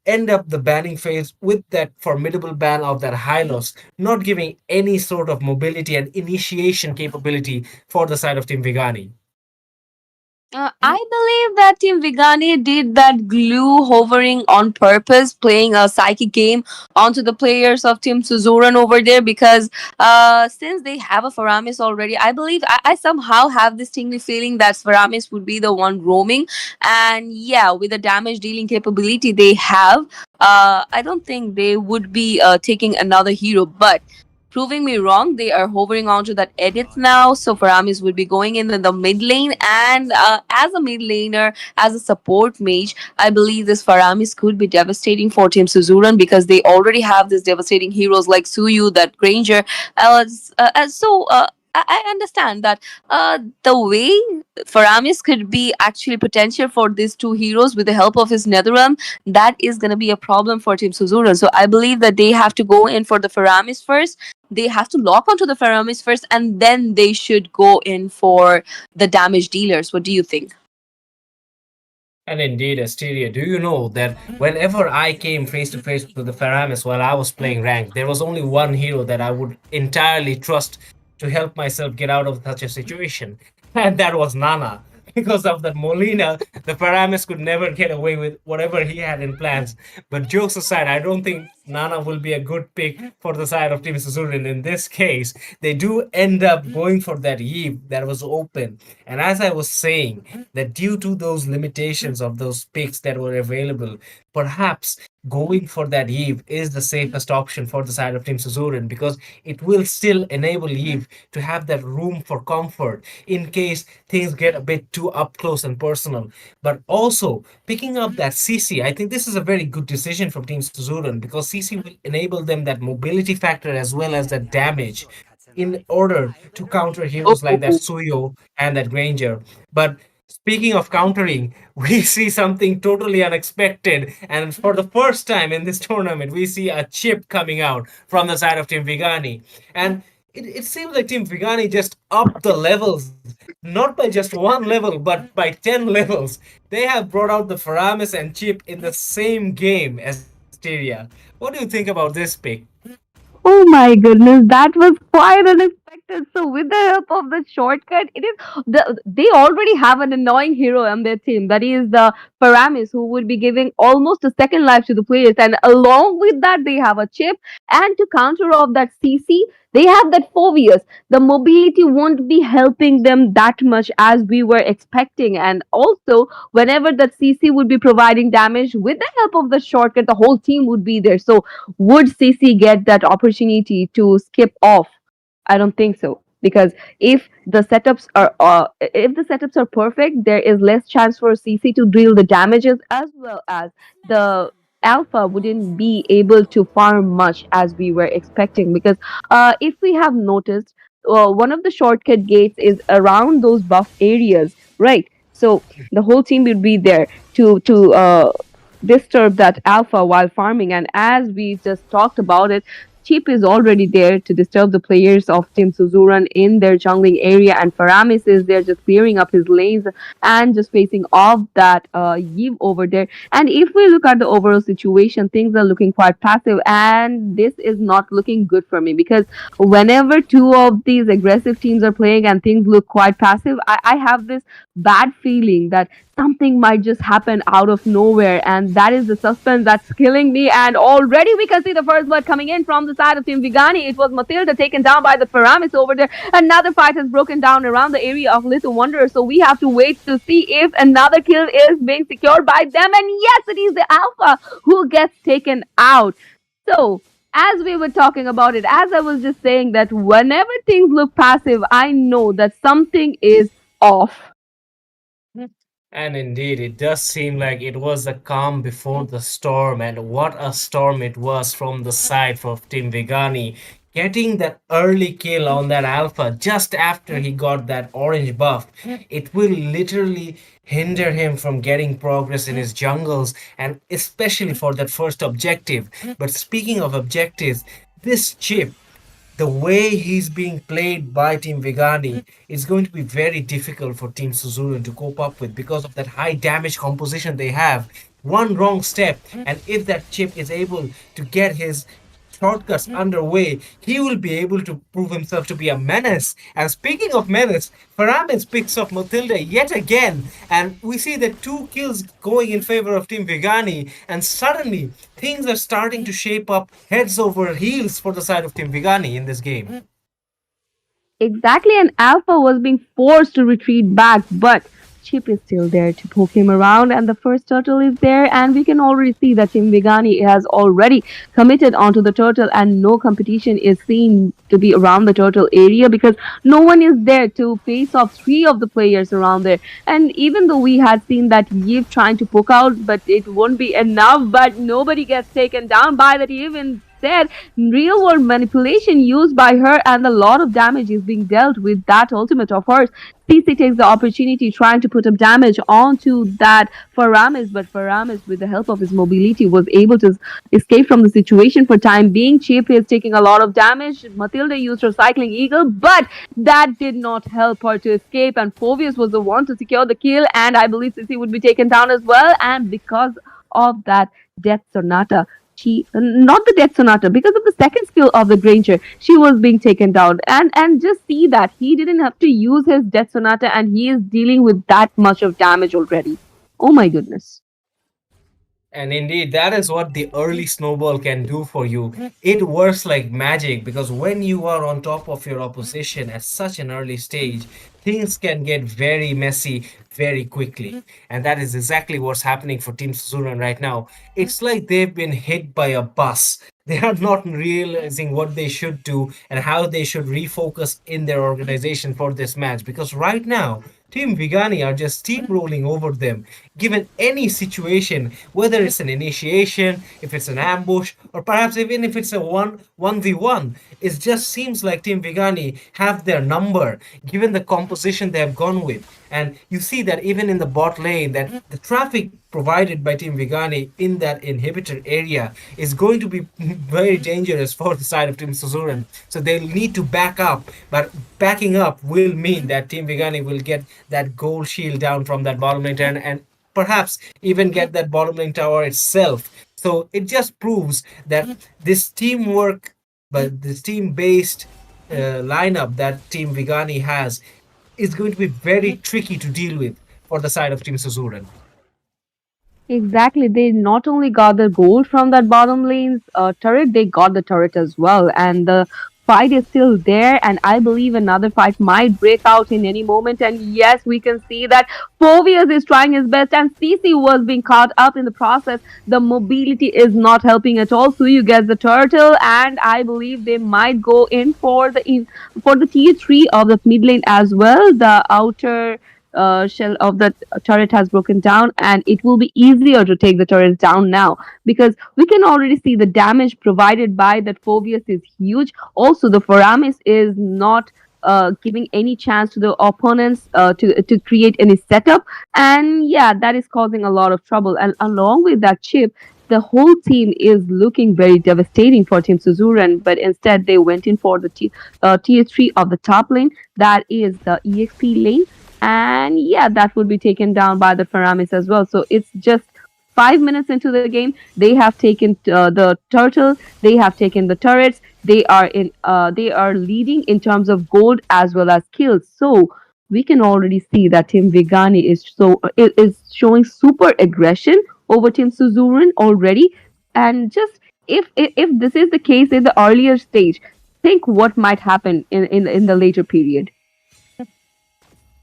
end up the banning phase with that formidable ban of that Hylos, not giving any sort of mobility and initiation capability for the side of Team Vigani. I believe that Team Vigani did that glue hovering on purpose, playing a psychic game onto the players of Team Suzuran over there because since they have a Faramis already, I believe I somehow have this tingly feeling that Faramis would be the one roaming. And yeah, with the damage dealing capability they have, I don't think they would be taking another hero. But proving me wrong. They are hovering onto that edit now. So Faramis will be going in the mid lane. And as a mid laner, as a support mage, I believe this Faramis could be devastating for Team Suzuran because they already have these devastating heroes like Suyu, that Granger. I understand that the way Faramis could be actually potential for these two heroes with the help of his Netherrealm, that is going to be a problem for Team Suzuran. So I believe that they have to go in for the Faramis first. They have to lock onto the Faramis first, and then they should go in for the damage dealers. What do you think? And indeed, Asteria, do you know that whenever I came face to face with the Faramis while I was playing rank, there was only one hero that I would entirely trust to help myself get out of such a situation, and that was Nana. Because of that Molina, the Faramis could never get away with whatever he had in plans. But jokes aside, I don't think Nana will be a good pick for the side of Team Suzurin. In this case, they do end up going for that Eve that was open. And as I was saying, that due to those limitations of those picks that were available, perhaps going for that Eve is the safest option for the side of Team Suzurin, because it will still enable Eve to have that room for comfort in case things get a bit too up close and personal. But also picking up that CC, I think this is a very good decision from Team Suzuran, because CC will enable them that mobility factor as well as that damage in order to counter heroes like that Oh, Suyo and that Granger. But speaking of countering, we see something totally unexpected, and for the first time in this tournament, we see a chip coming out from the side of Team Vigani. And it seems like Team Vigani just upped the levels, not by just one level, but by 10 levels. They have brought out the Faramis and Chip in the same game as Tyria. What do you think about this pick? oh my goodness, that was quite unexpected. So, with the help of the shortcut, it is they already have an annoying hero on their team. That is the Paramis, who would be giving almost a second life to the players. And along with that, they have a chip. And to counter off that CC, they have that Phobius. The mobility won't be helping them that much as we were expecting. And also, whenever that CC would be providing damage with the help of the shortcut, the whole team would be there. So would CC get that opportunity to skip off? I don't think so, because if the setups are perfect, there is less chance for CC to deal the damages, as well as the alpha wouldn't be able to farm much as we were expecting. Because if we have noticed, one of the shortcut gates is around those buff areas, right? So the whole team would be there to disturb that alpha while farming. And as we just talked about it, Cheap is already there to disturb the players of Team Suzuran in their jungling area, and Faramis is there just clearing up his lanes and just facing off that Yves over there. And if we look at the overall situation, things are looking quite passive, and this is not looking good for me, because whenever two of these aggressive teams are playing and things look quite passive, I have this bad feeling that something might just happen out of nowhere, and that is the suspense that's killing me. And already we can see the first blood coming in from the side of Team Vigani. It was Matilda taken down by the Paramis over there. Another fight has broken down around the area of Little Wanderer, so we have to wait to see if another kill is being secured by them. And yes, it is the Alpha who gets taken out. So as we were talking about it, as I was just saying, that whenever things look passive, I know that something is off. And indeed, it does seem like it was a calm before the storm, and what a storm it was from the side of Team Vigani. getting that early kill on that alpha just after he got that orange buff, it will literally hinder him from getting progress in his jungles, and especially for that first objective. But speaking of objectives, this chip, the way he's being played by Team Vigani is going to be very difficult for Team Suzuran to cope up with because of that high damage composition they have. One wrong step, and if that chip is able to get his shortcuts underway, he will be able to prove himself to be a menace. And speaking of menace, Faramis picks up Matilda yet again, and we see that two kills going in favor of Team Vigani, and suddenly things are starting to shape up heads over heels for the side of Team Vigani in this game. Exactly, and Alpha was being forced to retreat back, but Chip is still there to poke him around, and the first turtle is there, and we can already see that Tim Vigani has already committed onto the turtle, and no competition is seen to be around the turtle area because no one is there to face off three of the players around there. And even though we had seen that Eve trying to poke out, but it won't be enough, but nobody gets taken down by that Eve. Instead, real world manipulation used by her, and a lot of damage is being dealt with that ultimate of hers. CC takes the opportunity trying to put up damage onto that Faramis, but Faramis, with the help of his mobility, was able to escape from the situation for time being. Chip is taking a lot of damage. Matilda used her cycling eagle, but that did not help her to escape, and Phovius was the one to secure the kill, and I believe CC would be taken down as well, and because of that death sonata, she not the death sonata, because of the second skill of the Granger, she was being taken down. And just see that he didn't have to use his death sonata, and he is dealing with that much of damage already. Oh my goodness. And indeed, that is what the early snowball can do for you. It works like magic because when you are on top of your opposition at such an early stage, things can get very messy very quickly. And that is exactly what's happening for Team Suzuran right now. It's like they've been hit by a bus. They are not realizing what they should do and how they should refocus in their organization for this match. Because right now, Team Vigani are just steamrolling over them. Given any situation, whether it's an initiation, if it's an ambush, or perhaps even if it's a 1v1, it just seems like Team Vigani have their number, given the composition they have gone with. And you see that even in the bot lane, that the traffic provided by Team Vigani in that inhibitor area is going to be very dangerous for the side of Team Suzuran. So they'll need to back up, but backing up will mean that Team Vigani will get that gold shield down from that bottom lane turn and perhaps even get that bottom lane tower itself. So it just proves that this teamwork, but this team-based lineup that Team Vigani has is going to be very tricky to deal with for the side of Team Suzuran. Exactly. They not only got the gold from that bottom lane's turret, they got the turret as well. And the fight is still there. And I believe another fight might break out in any moment. And yes, we can see that Phovius is trying his best, and CC was being caught up in the process. The mobility is not helping at all. Suyu gets the turtle, and I believe they might go in for the tier 3 of the mid lane as well. The outer shell of the turret has broken down, and it will be easier to take the turret down now because we can already see the damage provided by that Phobius is huge. Also, the Foramis is not giving any chance to the opponents to create any setup, and yeah, that is causing a lot of trouble. And along with that chip, the whole team is looking very devastating for Team Suzuran, but instead they went in for the tier 3 of the top lane, that is the EXP lane, and yeah, that would be taken down by the Faramis as well. So it's just 5 minutes into the game, they have taken the turtle, they have taken the turrets, they are leading in terms of gold as well as kills. So we can already see that Team Vigani is showing super aggression over Team Suzuran already. And just if this is the case in the earlier stage, think what might happen in the later period.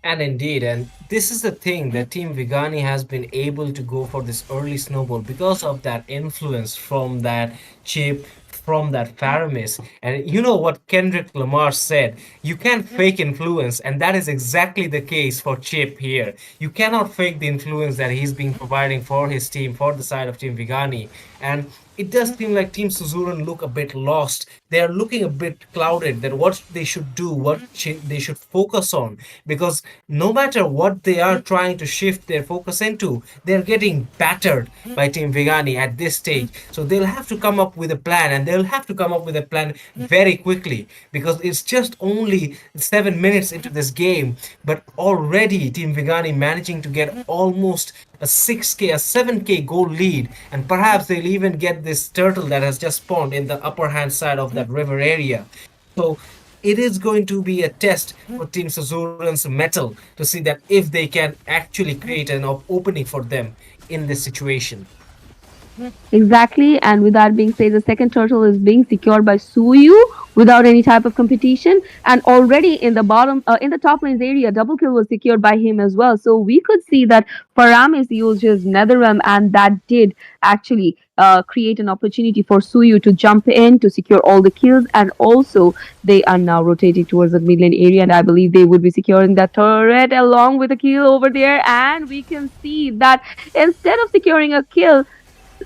And indeed, and this is the thing that Team Vigani has been able to go for this early snowball because of that influence from that chip, from that Faramis. And you know what Kendrick Lamar said, you can't fake influence, and that is exactly the case for Chip here. You cannot fake the influence that he's been providing for his team, for the side of Team Vigani. And it does seem like Team Suzuran look a bit lost. They are looking a bit clouded that what they should do, they should focus on. Because no matter what they are trying to shift their focus into, they're getting battered by Team Vigani at this stage. So they'll have to come up with a plan, and they'll have to come up with a plan very quickly, because it's just only 7 minutes into this game, but already Team Vigani managing to get almost a 6k, a 7k goal lead, and perhaps they'll even get this turtle that has just spawned in the upper hand side of that river area. So it is going to be a test for Team Suzuran's metal to see that if they can actually create an opening for them in this situation. Exactly, and with that being said, the second turtle is being secured by Suyu without any type of competition. And already in the in the top lanes area, double kill was secured by him as well. So we could see that Paramis used his Netherrealm, and that did actually create an opportunity for Suyu to jump in to secure all the kills. And also, they are now rotating towards the mid lane area, and I believe they would be securing that turret along with a kill over there. And we can see that instead of securing a kill,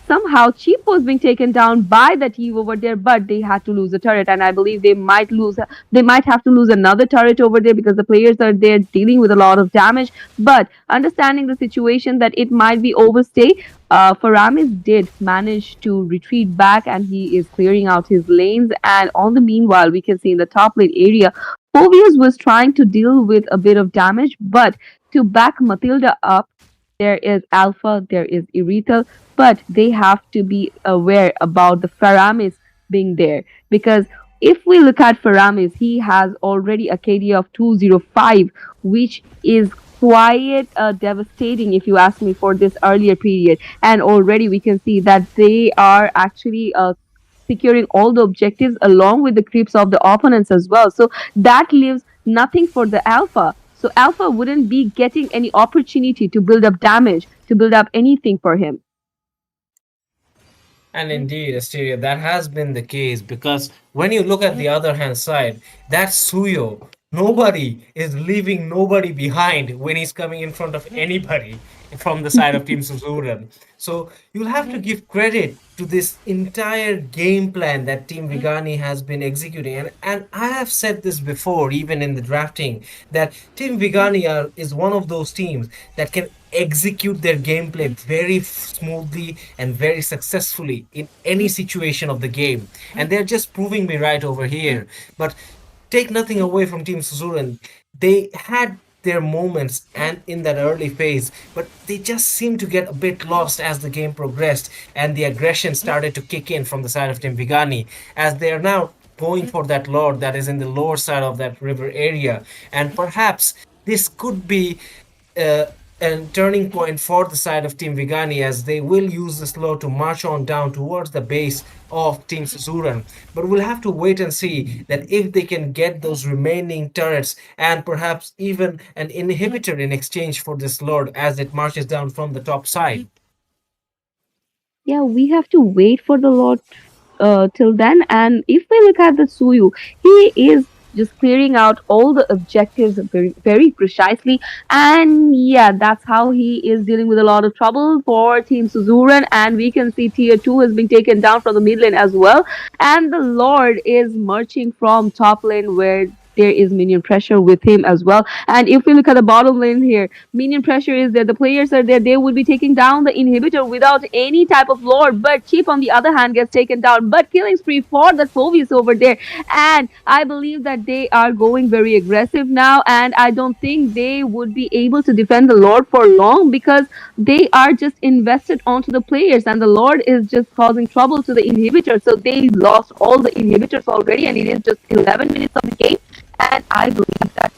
somehow Chief was being taken down by the team over there, but they had to lose a turret, and I believe they might have to lose another turret over there because the players are there dealing with a lot of damage. But understanding the situation that it might be overstay, Faramis did manage to retreat back, and he is clearing out his lanes. And on the meanwhile, we can see in the top lane area, Phobius was trying to deal with a bit of damage, but to back Matilda up, there is Alpha, there is Irithel, but they have to be aware about the Faramis being there, because if we look at Faramis, he has already a KD of 205, which is quite devastating if you ask me for this earlier period. And already we can see that they are actually securing all the objectives along with the creeps of the opponents as well. So that leaves nothing for the Alpha. So Alpha wouldn't be getting any opportunity to build up damage, to build up anything for him. And indeed, Asteria, that has been the case, because when you look at the other hand side, that Suyo, nobody is leaving nobody behind when he's coming in front of anybody from the side of Team Suzuran. So you'll have to give credit to this entire game plan that Team Vigani has been executing. And I have said this before, even in the drafting, that Team Vigani is one of those teams that can execute their gameplay very smoothly and very successfully in any situation of the game. And they're just proving me right over here. But take nothing away from Team Suzuran. They had their moments and in that early phase, but they just seemed to get a bit lost as the game progressed and the aggression started to kick in from the side of Team Vigani, as they are now going for that lord that is in the lower side of that river area. And perhaps this could be uh, a turning point for the side of Team Vigani, as they will use this lord to march on down towards the base of Team Suzuran. But we'll have to wait and see that if they can get those remaining turrets and perhaps even an inhibitor in exchange for this lord as it marches down from the top side. Yeah, we have to wait for the Lord till then. And if we look at the Suyu, he is just clearing out all the objectives very, very precisely. And yeah, that's how he is dealing with a lot of trouble for Team Suzuran. And we can see Tier 2 has been taken down from the mid lane as well. And the Lord is marching from top lane where there is minion pressure with him as well. And if we look at the bottom lane here, minion pressure is there. The players are there. They would be taking down the inhibitor without any type of lord. But Chip, on the other hand, gets taken down. But killing spree for the Phobius over there. And I believe that they are going very aggressive now. And I don't think they would be able to defend the lord for long, because they are just invested onto the players. And the lord is just causing trouble to the inhibitor. So they lost all the inhibitors already. And it is just 11 minutes of the game. And I believe that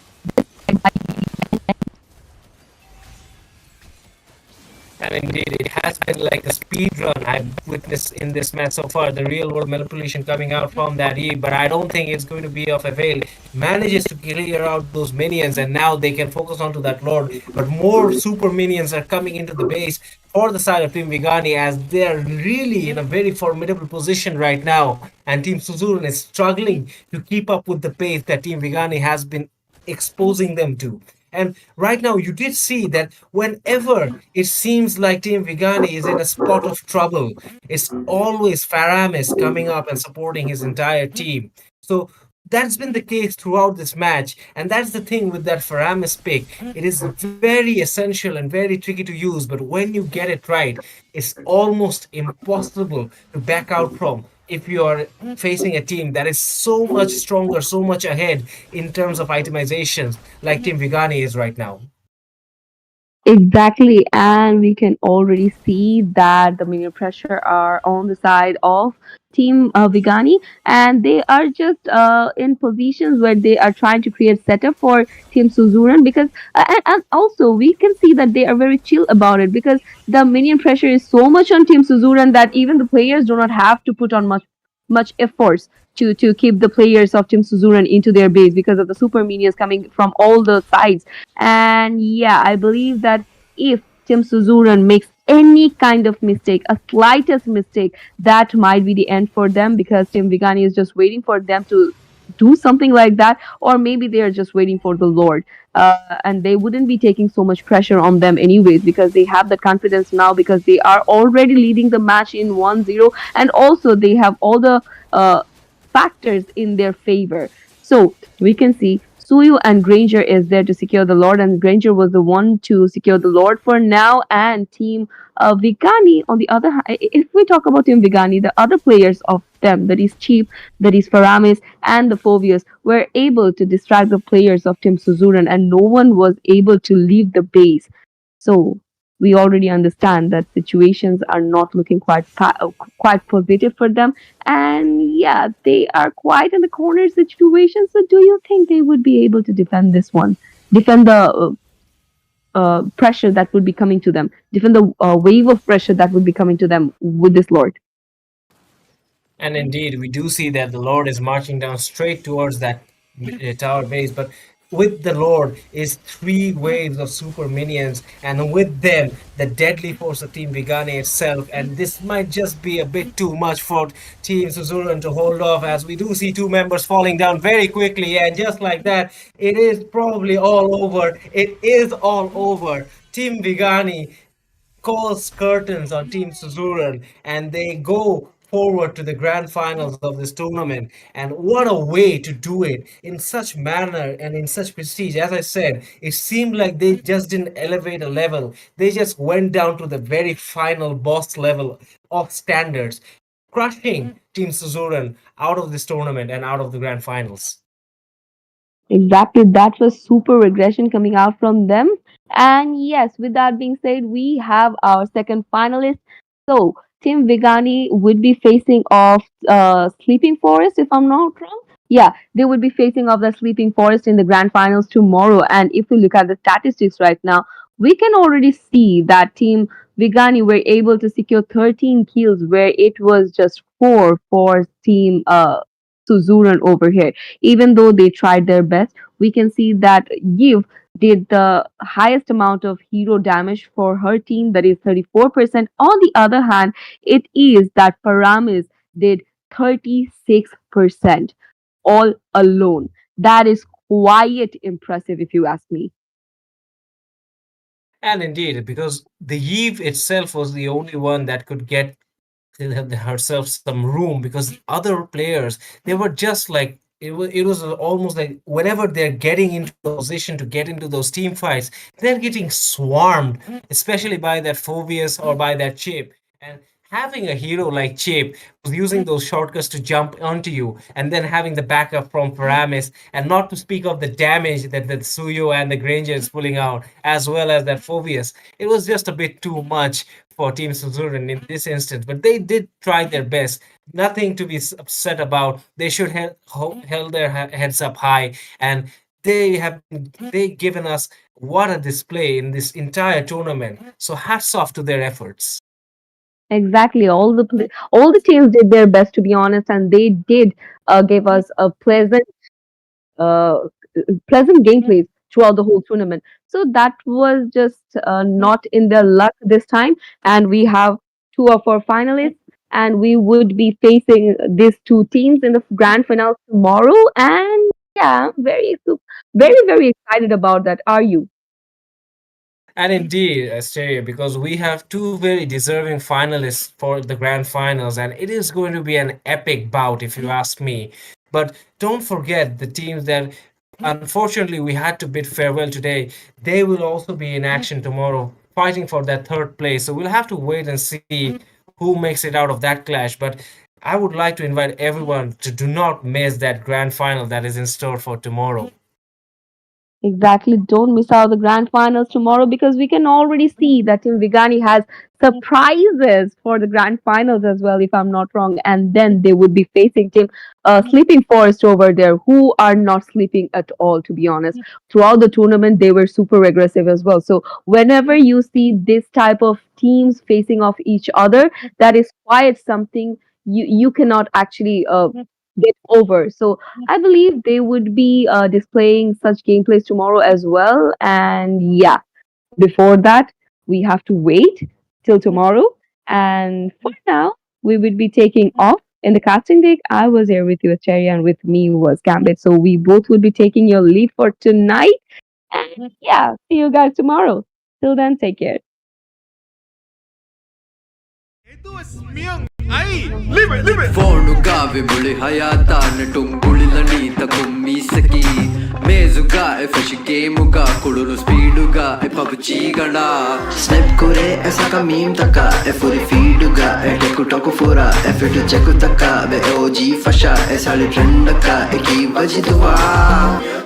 And indeed, it has been like a speed run I've witnessed in this match so far. The real world manipulation coming out from that E, but I don't think it's going to be of avail. Manages to clear out those minions, and now they can focus onto that lord. But more super minions are coming into the base for the side of Team Vigani, as they're really in a very formidable position right now. And Team Suzuran is struggling to keep up with the pace that Team Vigani has been exposing them to. And right now, you did see that whenever it seems like Team Vigani is in a spot of trouble, it's always Faramis coming up and supporting his entire team. So that's been the case throughout this match, and that's the thing with that Faramis pick. It is very essential and very tricky to use, but when you get it right, it's almost impossible to back out from if you are facing a team that is so much stronger, so much ahead in terms of itemizations, like Team Vigani is right now. Exactly, and we can already see that the media pressure are on the side of Team Vigani, and they are just in positions where they are trying to create setup for Team Suzuran because, and also we can see that they are very chill about it because the minion pressure is so much on Team Suzuran that even the players do not have to put on much efforts to keep the players of Team Suzuran into their base because of the super minions coming from all the sides. And yeah, I believe that if Tim Suzuran makes any kind of mistake, a slightest mistake, that might be the end for them because Tim Vigani is just waiting for them to do something like that, or maybe they are just waiting for the Lord. And they wouldn't be taking so much pressure on them anyways because they have that confidence now because they are already leading the match in 1-0, and also they have all the uh, factors in their favor. So we can see Suyu and Granger is there to secure the Lord, and Granger was the one to secure the Lord for now. And Team Vigani, on the other hand, if we talk about Team Vigani, the other players of them, that is Cheap, that is Faramis, and the Phobius, were able to distract the players of Team Suzuran, and no one was able to leave the base. So we already understand that situations are not looking quite positive for them, and yeah, they are quite in the corner situation. So do you think they would be able to defend this one, defend the pressure that would be coming to them, defend the wave of pressure that would be coming to them with this Lord? And indeed, we do see that the Lord is marching down straight towards that tower base. But with the Lord is three waves of super minions, and with them, the deadly force of Team Vigani itself. And this might just be a bit too much for Team Suzuran to hold off, as we do see two members falling down very quickly. And just like that, it is probably all over. It is all over. Team Vigani calls curtains on Team Suzuran and they go forward to the grand finals of this tournament. And what a way to do it in such manner and in such prestige. As I said, it seemed like they just didn't elevate a level. They just went down to the very final boss level of standards, crushing Team Suzuran out of this tournament and out of the grand finals. Exactly, that was super regression coming out from them. And yes, with that being said, we have our second finalist. So, Team Vigani would be facing off Sleeping Forest, if I'm not wrong. Yeah, they would be facing off the Sleeping Forest in the grand finals tomorrow. And if we look at the statistics right now, we can already see that Team Vigani were able to secure 13 kills, where it was just four for Team Suzuran over here. Even though they tried their best, we can see that Yiv did the highest amount of hero damage for her team, that is 34%. On the other hand, it is that Paramis did 36% all alone. That is quite impressive, if you ask me. And indeed, because the Eve itself was the only one that could get herself some room, because other players, they were just like, it was almost like whenever they're getting into a position to get into those team fights, they're getting swarmed, especially by that Phobius or by that Chip. And having a hero like Chip who's using those shortcuts to jump onto you, and then having the backup from Paramis, and not to speak of the damage that the Suyo and the Granger is pulling out, as well as that Phobius, it was just a bit too much for Team Suzuran in this instance. But they did try their best. Nothing to be upset about. They should have held their heads up high, and they given us what a display in this entire tournament. So hats off to their efforts. Exactly. All the teams did their best, to be honest, and they did give us a uh, pleasant gameplays throughout the whole tournament. So that was just not in their luck this time. And we have two of our finalists, and we would be facing these two teams in the grand finals tomorrow. And Yeah, very, very excited about that. Are you? And indeed, Asteria, because we have two very deserving finalists for the grand finals, and it is going to be an epic bout, if you ask me. But don't forget the teams that unfortunately we had to bid farewell today. They will also be in action tomorrow, fighting for that third place. So we'll have to wait and see who makes it out of that clash. But I would like to invite everyone to do not miss that grand final that is in store for tomorrow. Exactly. Don't miss out the grand finals tomorrow because we can already see that Team Vigani has surprises for the grand finals as well, if I'm not wrong. And then they would be facing Team Sleeping Forest over there, who are not sleeping at all, to be honest. Throughout the tournament, they were super aggressive as well. So whenever you see this type of teams facing off each other, that is quite something you cannot actually get over. So I believe they would be displaying such gameplays tomorrow as well. And yeah, before that, we have to wait till tomorrow. And for now, we would be taking off. In the casting deck, I was here with you, Cherry, and with me was Gambit. So we both would be taking your lead for tonight. And yeah, see you guys tomorrow. Till then, take care. Fonuga vibuli hayata netungulila nita kummisaki Mezuga e fresh gameuga kulunu speeduga e PUBG ganda Snap kure esa ka meme taka e furi feeduga e teku toku fura e fitu cheku taka be OG fasha e sali trend ka e ki baji dua